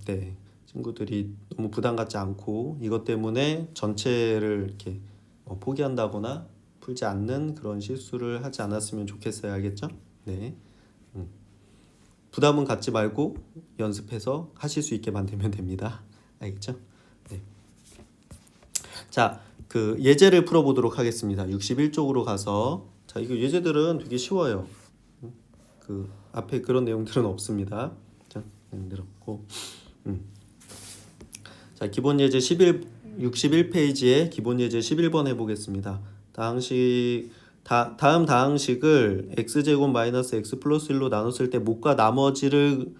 네 친구들이 너무 부담 갖지 않고 이것 때문에 전체를 이렇게 포기한다거나 풀지 않는 그런 실수를 하지 않았으면 좋겠어요. 알겠죠? 네. 부담은 갖지 말고 연습해서 하실 수 있게 만들면 됩니다. 알겠죠? 네. 자, 그 예제를 풀어보도록 하겠습니다. 61쪽으로 가서 자 이거 예제들은 되게 쉬워요. 그 앞에 그런 내용들은 없습니다. 자, 내용들 없고. 자, 기본 예제 61페이지에 기본 예제 11번 해보겠습니다. 다음 다항식을 x제곱 마이너스 x 플러스 1로 나눴을 때 목과 나머지를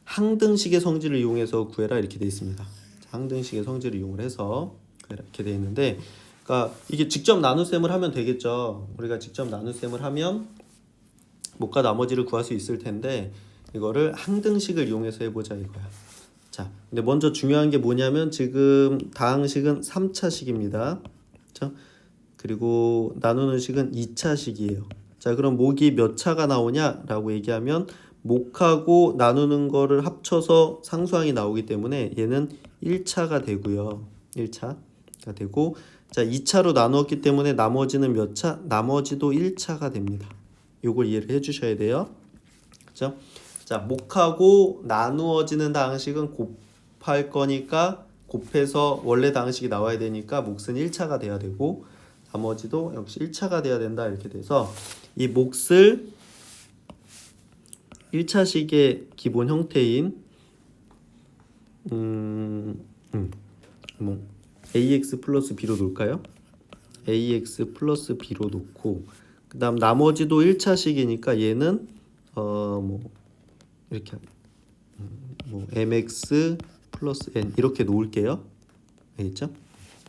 항등식의 성질을 이용해서 구해라 이렇게 되어 있습니다. 항등식의 성질을 이용을 해서 구해라 이렇게 되어 있는데 그러니까 이게 직접 나눗셈을 하면 되겠죠. 우리가 직접 나눗셈을 하면 목과 나머지를 구할 수 있을 텐데 이거를 항등식을 이용해서 해보자 이거야. 자, 근데 먼저 중요한 게 뭐냐면 지금 다항식은 3차식입니다. 그렇죠? 그리고 나누는 식은 2차식이에요. 자, 그럼 목이 몇 차가 나오냐라고 얘기하면 목하고 나누는 거를 합쳐서 상수항이 나오기 때문에 얘는 1차가 되고요. 1차가 되고 자, 2차로 나누었기 때문에 나머지는 몇 차? 나머지도 1차가 됩니다. 요걸 이해를 해 주셔야 돼요. 그렇죠? 자, 목하고 나누어지는 다항식은 곱할 거니까 곱해서 원래 다항식이 나와야 되니까 몫은 1차가 돼야 되고 나머지도 역시 1차가 돼야 된다 이렇게 돼서 이 몫을 1차식의 기본 형태인 뭐 ax 플러스 b로 놓을까요? ax 플러스 b로 놓고 그 다음 나머지도 1차식이니까 얘는 뭐 이렇게 뭐 mx 플러스 n 이렇게 놓을게요. 알겠죠?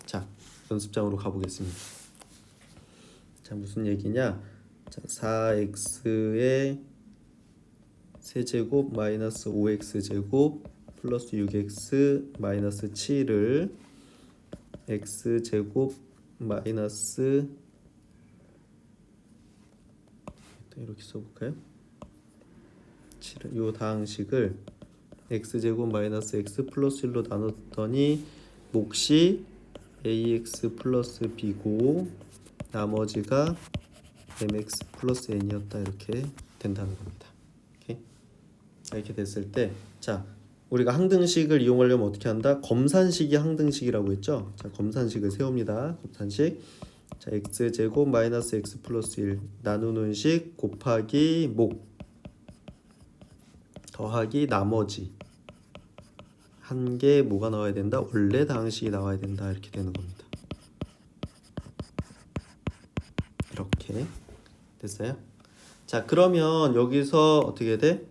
자, 연습장으로 가보겠습니다. 자, 무슨 얘기냐? 자, 4x의 세제곱 마이너스 5x제곱 플러스 6x 마이너스 7을 x제곱 마이너스 이렇게 써볼까요? 7을 요 다항식을 x제곱 마이너스 x 플러스 1로 나눴더니 몫이 ax 플러스 b고 나머지가 mx 플러스 n이었다 이렇게 된다는 겁니다. 오케이? 이렇게 됐을 때 자, 우리가 항등식을 이용하려면 어떻게 한다? 검산식이 항등식이라고 했죠? 자, 검산식을 세웁니다. 검산식. 자, x제곱 마이너스 x 플러스 1 나누는 식 곱하기 목 더하기 나머지 한 개 뭐가 나와야 된다? 원래 다항식이 나와야 된다 이렇게 되는 겁니다. 이렇게 됐어요? 자, 그러면 여기서 어떻게 돼?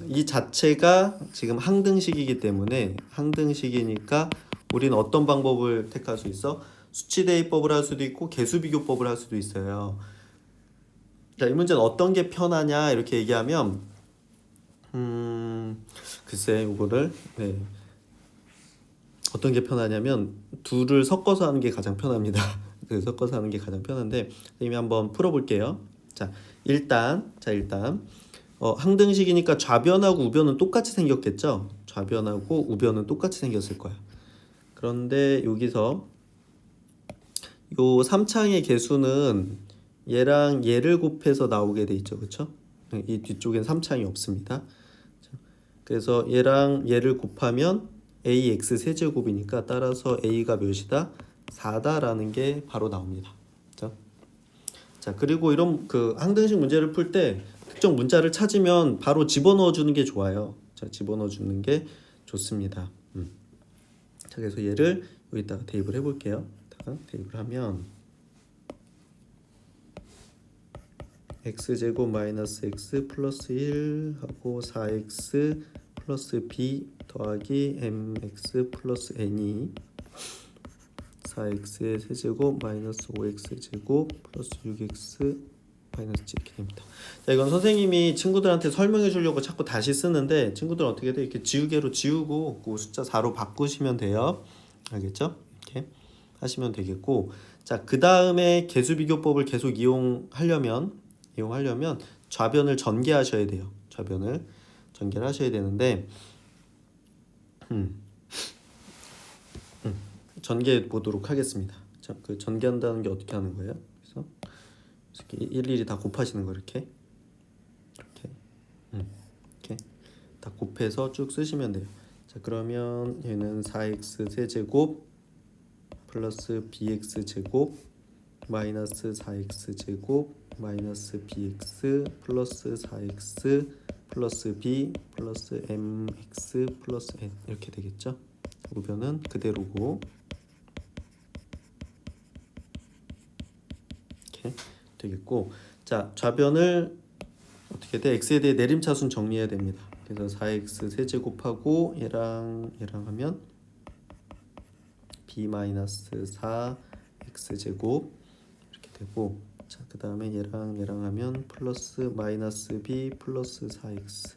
이 자체가 지금 항등식이기 때문에 항등식이니까 우리는 어떤 방법을 택할 수 있어? 수치대입법을 할 수도 있고 개수비교법을 할 수도 있어요. 자, 이 문제는 어떤 게 편하냐 이렇게 얘기하면 글쎄 이거를 어떤 게 편하냐면 둘을 섞어서 하는 게 가장 편합니다. 섞어서 하는 게 가장 편한데 선생님이 한번 풀어볼게요. 자, 일단 항등식이니까 좌변하고 우변은 똑같이 생겼겠죠? 좌변하고 우변은 똑같이 생겼을 거야. 그런데 여기서 요 3창의 개수는 얘랑 얘를 곱해서 나오게 돼 있죠. 그렇죠? 이 뒤쪽엔 3창이 없습니다. 그래서 얘랑 얘를 곱하면 ax 세제곱이니까 따라서 a가 몇이다? 4다라는 게 바로 나옵니다. 그렇죠? 자, 그리고 이런 그 항등식 문제를 풀 때 특정 문자를 찾으면 바로 집어넣어 주는 게 좋아요. 자, 집어넣어 주는 게 좋습니다. 자, 그래서 얘를 여기다가 대입을 해볼게요. 대입을 하면 x제곱 마이너스 x 플러스 1 하고 4x 플러스 b 더하기 mx 플러스 n이 4x의 세제곱 마이너스 5x제곱 플러스 6x 마이너스 7 이렇게 됩니다. 자, 이건 선생님이 친구들한테 설명해 주려고 자꾸 다시 쓰는데 친구들은 어떻게 돼? 이렇게 지우개로 지우고 그 숫자 4로 바꾸시면 돼요. 알겠죠? 이렇게 하시면 되겠고, 자, 그 다음에 개수비교법을 계속 이용하려면 좌변을 전개하셔야 돼요. 좌변을 전개를 하셔야 되는데 전개해 보도록 하겠습니다. 자, 그 전개한다는 게 어떻게 하는 거예요? 그래서 이렇게 일일이 다 곱하시는 거 이렇게 다 곱해서 쭉 쓰시면 돼요. 자, 그러면 얘는 4x 세제곱 플러스 bx 제곱 마이너스 4x 제곱 마이너스 bx 플러스 4x 플러스 b 플러스 mx 플러스 n 이렇게 되겠죠. 우변은 그대로고 이렇게 되겠고, 자, 좌변을 어떻게 돼? x에 대해 내림차순 정리해야 됩니다. 그래서 4x 세제곱하고 얘랑 하면 b 마이너스 4 x제곱 이렇게 되고, 자, 그 다음에 얘랑 하면 플러스 마이너스 b 플러스 4x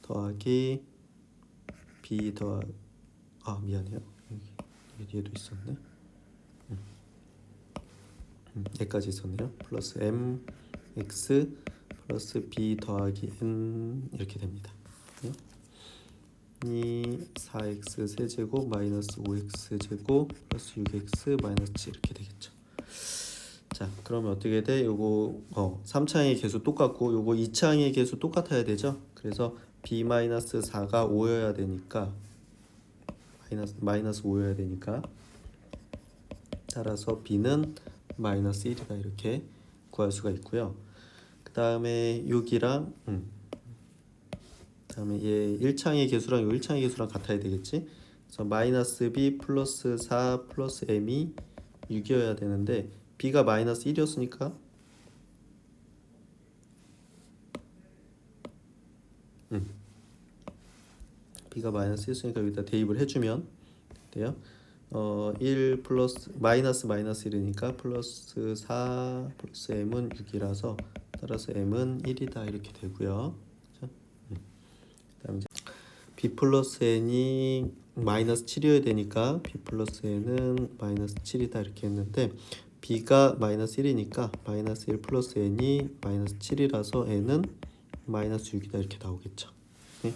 더하기 b 미안해요. 여기 얘도 있었네. 여기까지 있었네요. 플러스 m x 플러스 b 더하기 n 이렇게 됩니다. 이 4x 세제곱 마이너스 5x 제곱 플러스 6x 마이너스 7 이렇게 되겠죠. 자, 그러면 어떻게 돼? 요거 3창의 개수 똑같고 요거 2창의 개수 똑같아야 되죠. 그래서 b-4가 5여야 되니까 마이너스 5여야 되니까 따라서 b는 마이너스 1이다 이렇게 구할 수가 있고요. 그 다음에 6이랑 그다음에 얘 1창의 개수랑 요 1창의 개수랑 같아야 되겠지. 그래서 마이너스 b 플러스 4 플러스 m이 6이어야 되는데 b가 마이너스 1이었으니까 b가 마이너스 1이었으니까 여기다 대입을 해주면 돼요. 1 플러스 마이너스 마이너스 1이니까 플러스 4 플러스 m은 6이라서 따라서 m은 1이다 이렇게 되고요. 그렇죠? 그다음에 이제 b 플러스 n이 마이너스 7이어야 되니까 b 플러스 n은 마이너스 7이다 이렇게 했는데 b가 마이너스 1이니까 마이너스 1 플러스 n이 마이너스 7이라서 n은 마이너스 6이다 이렇게 나오겠죠. 네?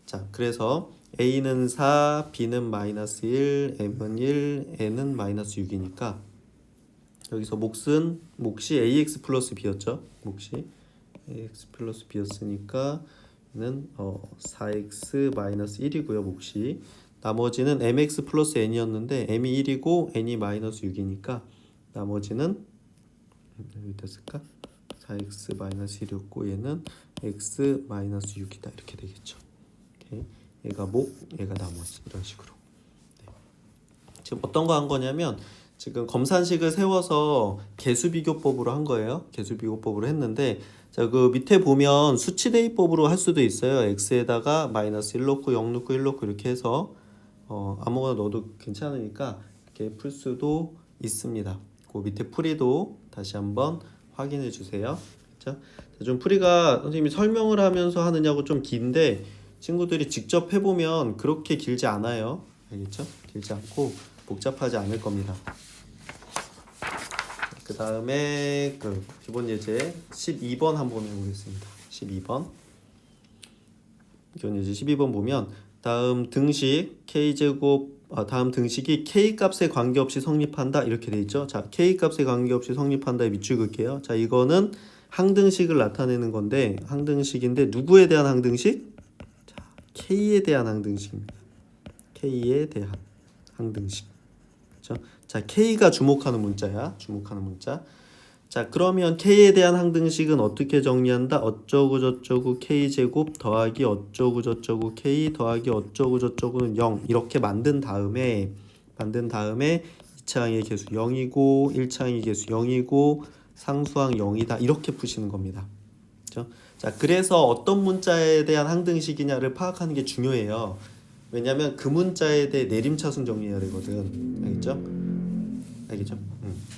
자, 그래서 a는 4, b는 마이너스 1, m은 1, n은 마이너스 6이니까 여기서 몫이 ax 플러스 b였죠. 몫이 ax 플러스 b였으니까 는 4x 마이너스 1이고요. 몫이 나머지는 mx 플러스 n이었는데 m이 1이고 n이 마이너스 6이니까 나머지는 여기다 쓸까? 4x 마이너스 1이었고 얘는 x 마이너스 6이다 이렇게 되겠죠. 오케이. 얘가 목, 얘가 나머지 이런 식으로. 네. 지금 어떤 거 한 거냐면 지금 검산식을 세워서 개수비교법으로 한 거예요. 개수비교법으로 했는데 자, 그 밑에 보면 수치 대입법으로 할 수도 있어요. x에다가 마이너스 1 넣고 0 넣고 1 넣고 이렇게 해서 아무거나 넣어도 괜찮으니까 이렇게 풀 수도 있습니다. 그 밑에 풀이도 다시 한번 확인해 주세요. 그렇죠? 좀 풀이가 선생님이 설명을 하면서 하느냐고 좀 긴데 친구들이 직접 해보면 그렇게 길지 않아요. 알겠죠? 길지 않고 복잡하지 않을 겁니다. 그 다음에 그 기본 예제 12번 한번 해보겠습니다. 12번 기본 예제 12번 보면 다음 등식이 k 값에 관계없이 성립한다 이렇게 돼 있죠. 자, k 값에 관계없이 성립한다에 밑줄 그을게요. 자, 이거는 항등식을 나타내는 건데 항등식인데 누구에 대한 항등식? 자, k에 대한 항등식입니다. k에 대한 항등식. 그렇죠? 자, k가 주목하는 문자야. 주목하는 문자. 자, 그러면 k에 대한 항등식은 어떻게 정리한다? 어쩌고 저쩌고 k 제곱 더하기 어쩌고 저쩌고 k 더하기 어쩌고 저쩌고는 0 이렇게 만든 다음에 2차항의 개수 0이고 1차항의 개수 0이고 상수항 0이다 이렇게 푸시는 겁니다. 그렇죠? 자, 그래서 어떤 문자에 대한 항등식이냐를 파악하는 게 중요해요. 왜냐면 그 문자에 대해 내림차순 정리해야 되거든. 알겠죠?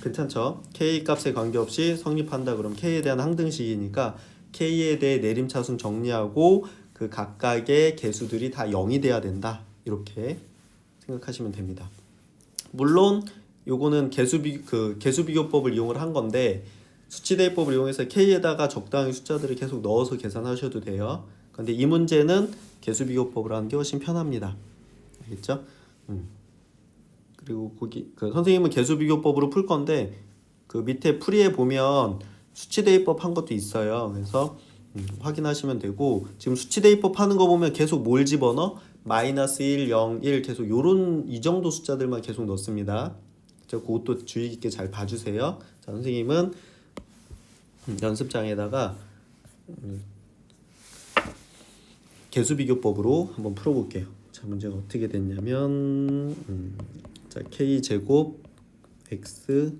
괜찮죠? k 값에 관계없이 성립한다 그럼 k에 대한 항등식이니까 k에 대해 내림차순 정리하고 그 각각의 개수들이 다 0이 돼야 된다. 이렇게 생각하시면 됩니다. 물론 요거는 개수비교법을 이용을 한 건데 수치대입법을 이용해서 k에다가 적당히 숫자들을 계속 넣어서 계산하셔도 돼요. 근데 이 문제는 개수비교법을 하는 게 훨씬 편합니다. 알겠죠? 그리고 선생님은 개수비교법으로 풀 건데 그 밑에 풀이에 보면 수치대입법 한 것도 있어요. 그래서 확인하시면 되고 지금 수치대입법 하는 거 보면 계속 뭘 집어넣어? 마이너스 1, 0, 1 계속 이 정도 숫자들만 계속 넣습니다. 그것도 주의 깊게 잘 봐주세요. 자, 선생님은 연습장에다가 개수비교법으로 한번 풀어볼게요. 자, 문제가 어떻게 됐냐면 자, k제곱 x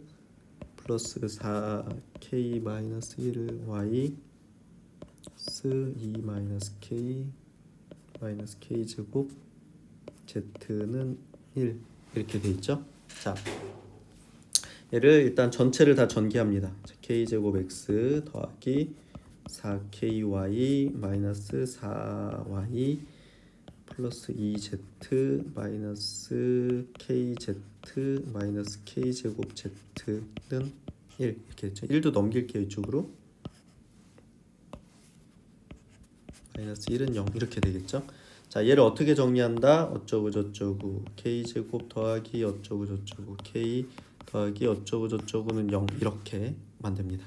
플러스 4k 마이너스 1 y 플러스 2 마이너스 k 마이너스 k 제곱 z는 1 이렇게 돼 있죠. 자, 얘를 일단 전체를 다 전개합니다. 자, k 제곱 x 더하기 4ky 마이너스 4y 플러스 2z 마이너스 kz 마이너스 k제곱 z는 1 이렇게 했죠. 1도 넘길게요. 이쪽으로 마이너스 1은 0 이렇게 되겠죠. 자, 얘를 어떻게 정리한다? 어쩌고 저쩌고 k제곱 더하기 어쩌고 저쩌고 k 더하기 어쩌고 저쩌고는 0 이렇게 만듭니다.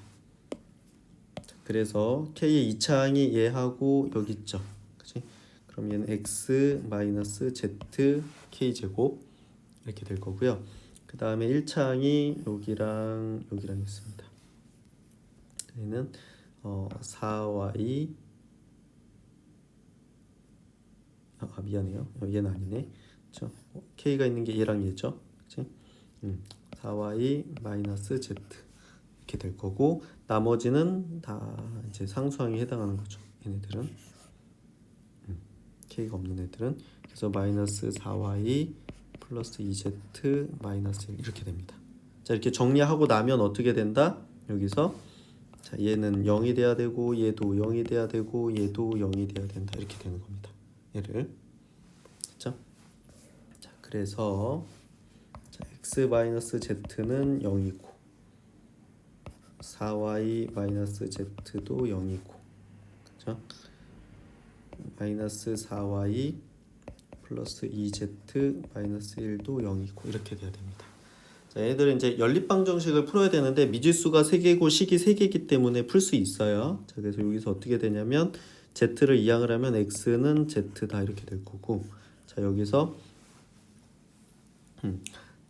자, 그래서 k의 2차항이 얘하고 여기 있죠. 그치? 그럼 얘는 x 마이너스 z k제곱 이렇게 될 거고요. 그 다음에 1차항이 여기랑 있습니다. 얘는 4y 미안해요. 얘는 아니네. 그렇죠? K가 있는 게 얘랑 얘죠. 그치? 4y 마이너스 z 이렇게 될 거고 나머지는 다 이제 상수항에 해당하는 거죠. 얘네들은 K가 없는 애들은 그래서 마이너스 4y 플러스 2z 마이너스 1 이렇게 됩니다. 자 이렇게 정리하고 나면 어떻게 된다? 여기서 자 얘는 0이 돼야 되고 얘도 0이 돼야 되고 얘도 0이 돼야 된다 이렇게 되는 겁니다. 얘를 그렇죠? 자 그래서 자, x 마이너스 z는 0이고 4y 마이너스 z도 0이고 그렇죠? 마이너스 4y 플러스 2z 마이너스 1도 0이고 이렇게 돼야 됩니다. 자, 얘들은 이제 연립방정식을 풀어야 되는데 미지수가 3개고 식이 3개이기 때문에 풀 수 있어요. 자, 그래서 여기서 어떻게 되냐면 z를 이항을 하면 x는 z다 이렇게 될 거고 자, 여기서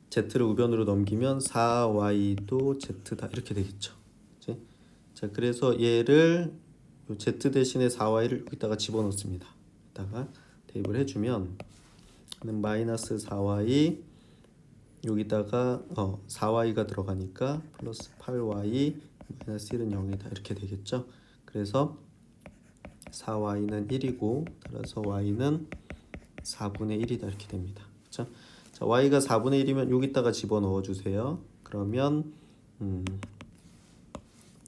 z를 우변으로 넘기면 4y도 z다 이렇게 되겠죠. 그치? 자, 그래서 얘를 z 대신에 4y를 여기다가 집어넣습니다. 여기다가 대입을 해주면 마이너스 4y 여기다가 4y가 들어가니까 플러스 8y 마이너스 1은 0이다 이렇게 되겠죠. 그래서 4y는 1이고 따라서 y는 4분의 1이다 이렇게 됩니다. 그렇죠? 자, y가 4분의 1이면 여기다가 집어넣어 주세요. 그러면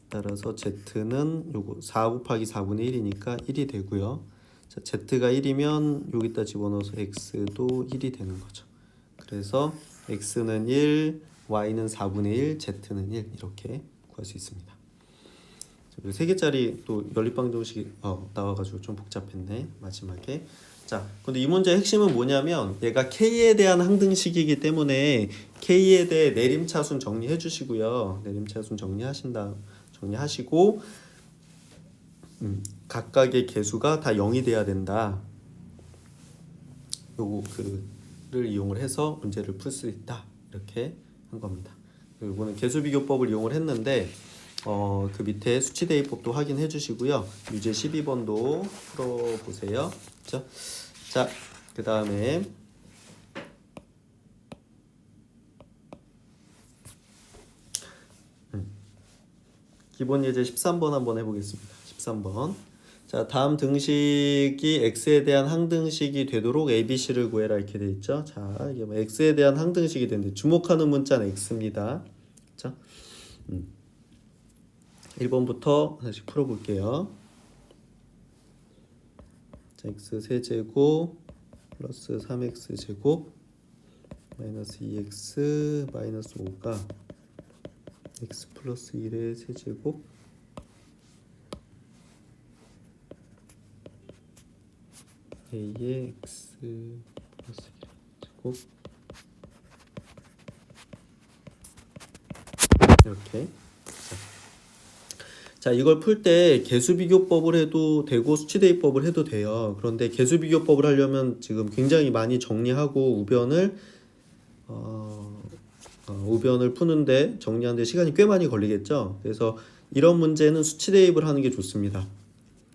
따라서 z는 요거 4 곱하기 4분의 1이니까 1이 되고요. 자, z가 1이면 여기다 집어넣어서 x도 1이 되는 거죠. 그래서 x는 1, y는 4분의 1, z는 1 이렇게 구할 수 있습니다. 세 개짜리 또 연립방정식이 나와가지고 좀 복잡했네 마지막에. 자, 근데 이 문제의 핵심은 뭐냐면 얘가 k에 대한 항등식이기 때문에 k에 대해 내림차순 정리해 주시고요. 내림차순 정리하시고 각각의 개수가 다 0이 돼야 된다. 요거 그를 이용을 해서 문제를 풀 수 있다. 이렇게 한 겁니다. 이거는 개수비교법을 이용을 했는데 그 밑에 수치대입법도 확인해 주시고요. 유제 12번도 풀어 보세요. 그렇죠? 자, 그다음에 기본 예제 13번 한번 해 보겠습니다. 13번. 자, 다음 등식이 x에 대한 항등식이 되도록 ABC를 구해라 이렇게 돼 있죠. 자, 이게 뭐 x에 대한 항등식이 되는데 주목하는 문자는 x입니다. 그렇죠? 1번부터 다시 풀어 볼게요. 자, x 세제곱 플러스 3x 제곱 마이너스 2x 마이너스 5가 x 플러스 1의 세제곱 a의 x 플러스 1의 제곱 이렇게. 자, 이걸 풀 때 개수비교법을 해도 되고 수치대입법을 해도 돼요. 그런데 개수비교법을 하려면 지금 굉장히 많이 정리하고 우변을 푸는데 정리하는데 시간이 꽤 많이 걸리겠죠. 그래서 이런 문제는 수치대입을 하는 게 좋습니다.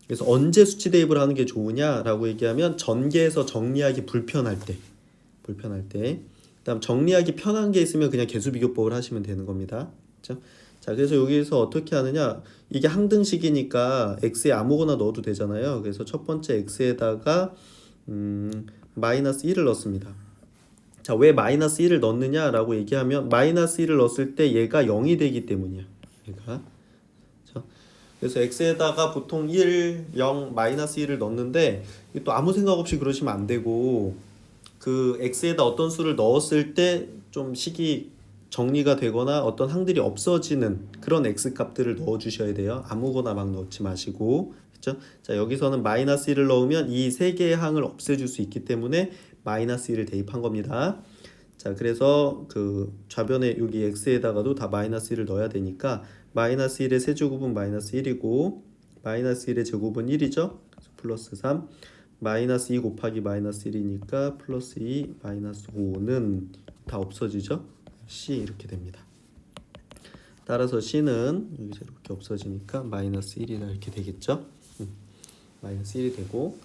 그래서 언제 수치대입을 하는 게 좋으냐라고 얘기하면 전개해서 정리하기 불편할 때. 그다음 정리하기 편한 게 있으면 그냥 개수비교법을 하시면 되는 겁니다. 그렇죠? 자, 그래서 여기서 어떻게 하느냐? 이게 항등식이니까 x에 아무거나 넣어도 되잖아요. 그래서 첫 번째 x에다가 마이너스 1을 넣습니다. 자, 왜 마이너스 1을 넣느냐라고 얘기하면 마이너스 1을 넣었을 때 얘가 0이 되기 때문이야. 얘가. 그렇죠? 그래서 x에다가 보통 1, 0, 마이너스 1을 넣는데 또 아무 생각 없이 그러시면 안 되고 그 x에다 어떤 수를 넣었을 때 좀 식이 정리가 되거나 어떤 항들이 없어지는 그런 x 값들을 넣어 주셔야 돼요. 아무거나 막 넣지 마시고. 그렇죠? 자, 여기서는 마이너스 1을 넣으면 이 세 개의 항을 없애줄 수 있기 때문에 마이너스 1을 대입한 겁니다. 자, 그래서 그 좌변에 여기 x에다가도 다 마이너스 1을 넣어야 되니까 마이너스 1의 세제곱은 마이너스 1이고 마이너스 1의 제곱은 1이죠. 그래서 플러스 3 마이너스 2 곱하기 마이너스 1이니까 플러스 2 마이너스 5는 다 없어지죠. C 이렇게 됩니다. 따라서 C는 여기서 이렇게 없어지니까 마이너스 1이라 이렇게 되겠죠. 마이너스 1이 되고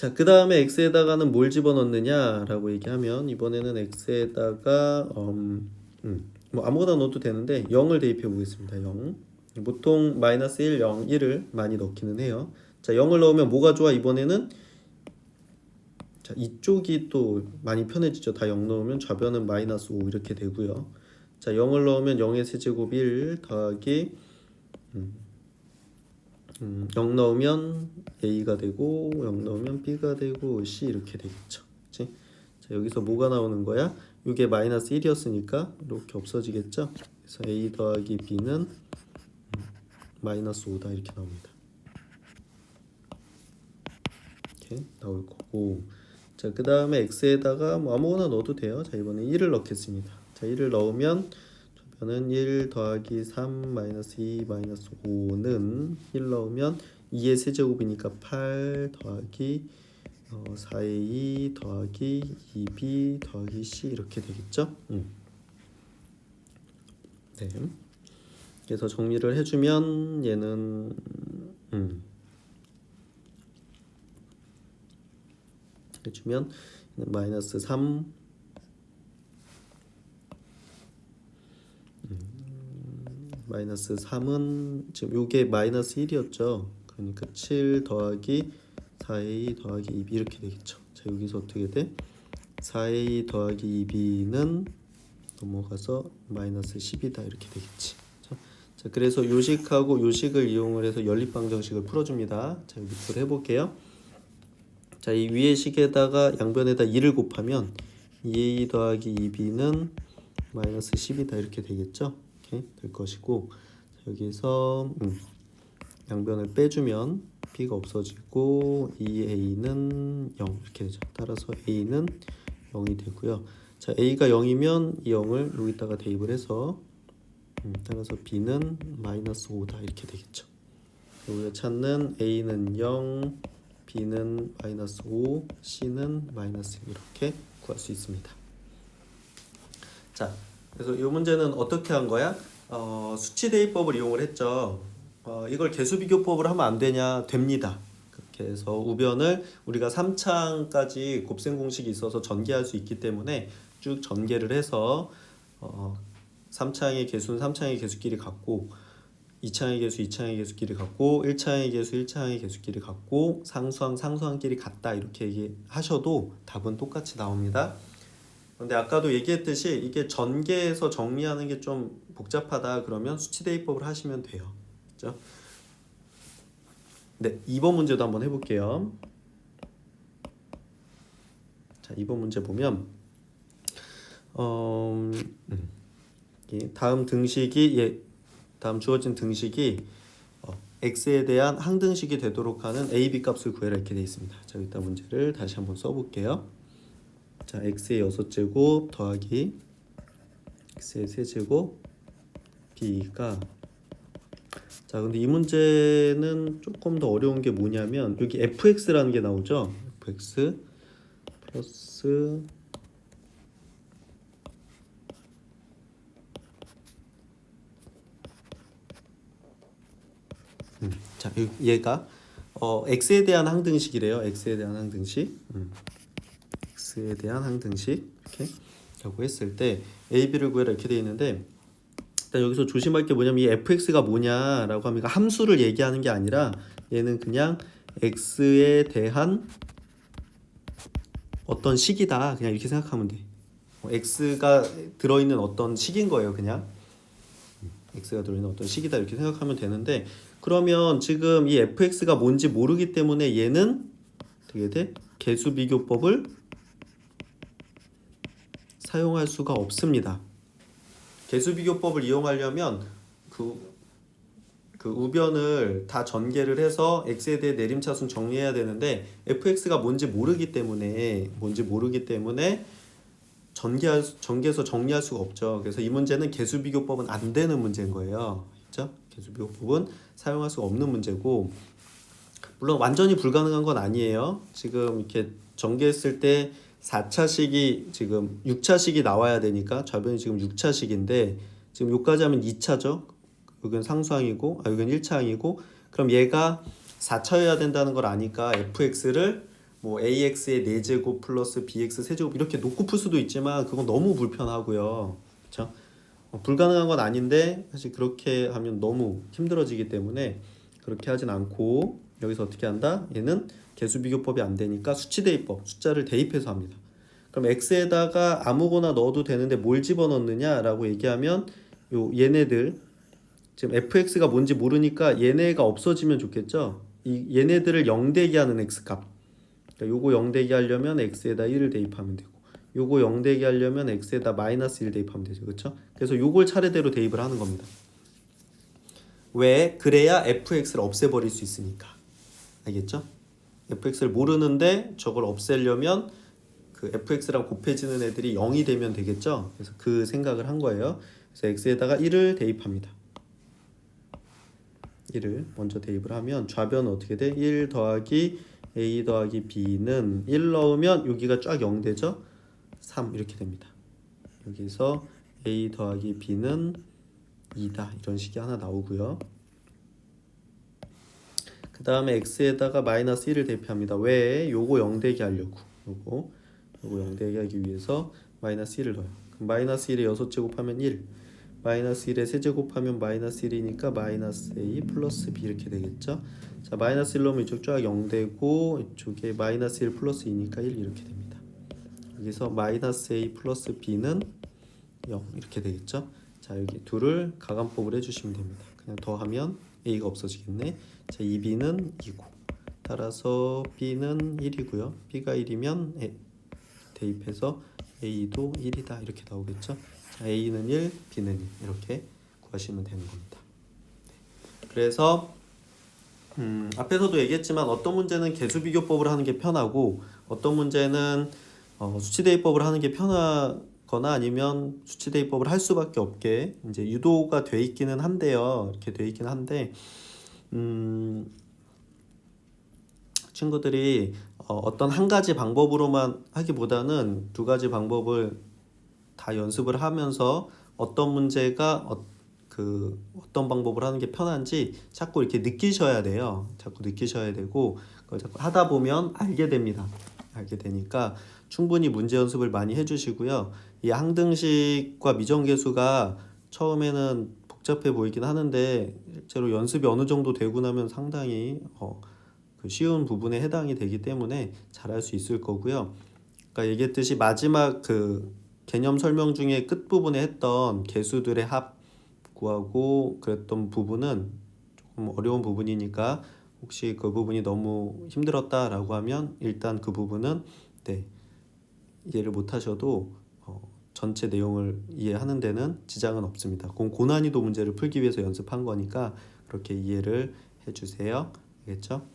자, 그 다음에 x에다가는 뭘 집어넣느냐라고 얘기하면 이번에는 x에다가 뭐 아무거나 넣어도 되는데 0을 대입해 보겠습니다. 0. 보통 마이너스 1, 0, 1을 많이 넣기는 해요. 자, 0을 넣으면 뭐가 좋아? 이번에는 자, 이쪽이 또 많이 편해지죠. 다 0 넣으면 좌변은 마이너스 5 이렇게 되고요. 자, 0을 넣으면 0의 세제곱 1 더하기 0 넣으면 A가 되고 0 넣으면 B가 되고 C 이렇게 되겠죠. 그치? 자, 여기서 뭐가 나오는 거야? 이게 마이너스 1이었으니까 이렇게 없어지겠죠. 그래서 A 더하기 B는 마이너스 5다 이렇게 나옵니다. 이렇게 나올 거고, 자, 그 다음에 x에다가 뭐 아무거나 넣어도 돼요. 자, 이번에 1을 넣겠습니다. 자, 1을 넣으면 저는 1 더하기 3 마이너스 2 마이너스 5는 1 넣으면 2의 세제곱이니까 8 더하기 4a 2 더하기 2b 더하기 c 이렇게 되겠죠. 네. 그래서 정리를 해주면 얘는 해주면 마이너스 3 마이너스 3은 지금 요게 마이너스 1이었죠. 그러니까 7 더하기 4a 더하기 2b 이렇게 되겠죠. 자, 여기서 어떻게 돼? 4a 더하기 2b는 넘어가서 마이너스 10이다 이렇게 되겠지. 자, 그래서 요식하고 요식을 이용을 해서 연립방정식을 풀어줍니다. 자, 여기 풀 해볼게요. 자, 이 위의 식에다가 양변에다 2를 곱하면 2a 더하기 2b는 마이너스 10이다 이렇게 되겠죠. 이렇게 될 것이고, 자, 여기서 양변을 빼주면 b가 없어지고 2a는 0 이렇게 되죠. 따라서 a는 0이 되고요. 자, a가 0이면 이 0을 여기다가 대입을 해서 따라서 b는 마이너스 5다 이렇게 되겠죠. 우리가 찾는 a는 0, b는 마이너스 5, c는 마이너스 1 이렇게 구할 수 있습니다. 자, 그래서 이 문제는 어떻게 한 거야? 수치 대입법을 이용을 했죠. 이걸 계수 비교법을 하면 안 되냐? 됩니다. 그렇게 해서 우변을 우리가 3차항까지 곱셈 공식이 있어서 전개할 수 있기 때문에 쭉 전개를 해서 3차항의 개수는 3차항의 개수끼리 같고 2차항의 개수 2차항의 개수끼리 같고 1차항의 개수 1차항의 개수끼리 같고 상수항 상수항끼리 같다 이렇게 얘기하셔도 답은 똑같이 나옵니다. 근데 아까도 얘기했듯이 이게 전개해서 정리하는 게 좀 복잡하다 그러면 수치 대입법을 하시면 돼요. 그렇죠? 네, 2번 문제도 한번 해볼게요. 자, 2번 문제 보면 다음 등식이 다음 주어진 등식이 x에 대한 항등식이 되도록 하는 a, b 값을 구해라 이렇게 되어 있습니다. 자, 일단 문제를 다시 한번 써볼게요. 자, x의 6제곱 더하기 x의 3제곱 b가 자, 근데 이 문제는 조금 더 어려운 게 뭐냐면 여기 fx라는 게 나오죠. fx 플러스 자, 얘가 x에 대한 항등식이래요. x에 대한 항등식. x에 대한 항등식 이렇게 라고 했을 때 a, b를 구해라 이렇게 돼 있는데 일단 여기서 조심할 게 뭐냐면 이 fx가 뭐냐라고 하면 함수를 얘기하는 게 아니라 얘는 그냥 x에 대한 어떤 식이다 그냥 이렇게 생각하면 돼. x가 들어있는 어떤 식인 거예요. 그냥 x가 들어있는 어떤 식이다 이렇게 생각하면 되는데 그러면 지금 이 fx가 뭔지 모르기 때문에 얘는 어떻게 돼? 개수 비교법을 사용할 수가 없습니다. 개수 비교법을 이용하려면 그 우변을 다 전개를 해서 x에 대해 내림차순 정리해야 되는데 fx가 뭔지 모르기 때문에 전개해서 정리할 수가 없죠. 그래서 이 문제는 개수 비교법은 안 되는 문제인 거예요. 그렇죠? 개수 비교법은 사용할 수가 없는 문제고 물론 완전히 불가능한 건 아니에요. 지금 이렇게 전개했을 때 4차식이 지금 6차식이 나와야 되니까 좌변이 지금 6차식인데 지금 여기까지 하면 2차죠. 여기는 상수항이고 여기는 1차항이고 그럼 얘가 4차여야 된다는 걸 아니까 fx를 뭐 ax의 4제곱 플러스 bx 세제곱 이렇게 놓고 풀 수도 있지만 그건 너무 불편하고요. 그렇죠? 불가능한 건 아닌데 사실 그렇게 하면 너무 힘들어지기 때문에 그렇게 하진 않고 여기서 어떻게 한다? 얘는 개수비교법이 안 되니까 수치대입법, 숫자를 대입해서 합니다. 그럼 x에다가 아무거나 넣어도 되는데 뭘 집어넣느냐라고 얘기하면 얘네들 지금 fx가 뭔지 모르니까 얘네가 없어지면 좋겠죠. 얘네들을 0대기 하는 x값. 그러니까 요거 0대기 하려면 x에다 1을 대입하면 되고 요거 0대기 하려면 x에다 마이너스 1 대입하면 되죠. 그렇죠? 그래서 요걸 차례대로 대입을 하는 겁니다. 왜? 그래야 fx를 없애버릴 수 있으니까. 알겠죠? fx를 모르는데 저걸 없애려면 그 fx랑 곱해지는 애들이 0이 되면 되겠죠? 그래서 그 생각을 한 거예요. 그래서 x에다가 1을 대입합니다. 1을 먼저 대입을 하면 좌변은 어떻게 돼? 1 더하기 a 더하기 b는 1 넣으면 여기가 쫙 0 되죠? 3 이렇게 됩니다. 여기서 a 더하기 b는 2다 이런 식이 하나 나오고요. 그 다음에 x에다가 마이너스 1을 대입합니다. 왜? 요거 0 되게 하려고 요거 0 되게 하기 위해서 마이너스 1을 넣어요. 그럼 마이너스 1에 6제곱하면 1 마이너스 1에 세제곱하면 마이너스 1이니까 마이너스 a 플러스 b 이렇게 되겠죠. 자 마이너스 1 넣으면 이쪽 쫙 0 되고 이쪽에 마이너스 1 플러스 2니까 1 이렇게 됩니다. 여기서 마이너스 a 플러스 b는 0 이렇게 되겠죠. 자 여기 둘을 가감법을 해주시면 됩니다. 그냥 더하면 a가 없어지겠네. 자 2b는 2고 따라서 b는 1이고요. b가 1이면 대입해서 a도 1이다 이렇게 나오겠죠. 자 a는 1, b는 1 이렇게 구하시면 되는 겁니다. 그래서 앞에서도 얘기했지만 어떤 문제는 개수비교법을 하는 게 편하고 어떤 문제는 수치대입법을 하는 게 편하거나 아니면 수치대입법을 할 수밖에 없게 이제 유도가 돼 있기는 한데요. 이렇게 돼 있기는 한데 친구들이 어떤 한 가지 방법으로만 하기보다는 두 가지 방법을 다 연습을 하면서 어떤 문제가 어떤 방법을 하는 게 편한지 자꾸 이렇게 느끼셔야 돼요. 자꾸 느끼셔야 되고 그걸 자꾸 하다 보면 알게 됩니다. 알게 되니까 충분히 문제 연습을 많이 해주시고요. 이 항등식과 미정계수가 처음에는 복잡해 보이긴 하는데 실제로 연습이 어느 정도 되고 나면 상당히 그 쉬운 부분에 해당이 되기 때문에 잘할 수 있을 거고요. 그러니까 얘기했듯이 마지막 그 개념 설명 중에 끝부분에 했던 개수들의 합 구하고 그랬던 부분은 조금 어려운 부분이니까 혹시 그 부분이 너무 힘들었다라고 하면 일단 그 부분은 이해를 못 하셔도 전체 내용을 이해하는 데는 지장은 없습니다. 고난이도 문제를 풀기 위해서 연습한 거니까 그렇게 이해를 해주세요. 알겠죠?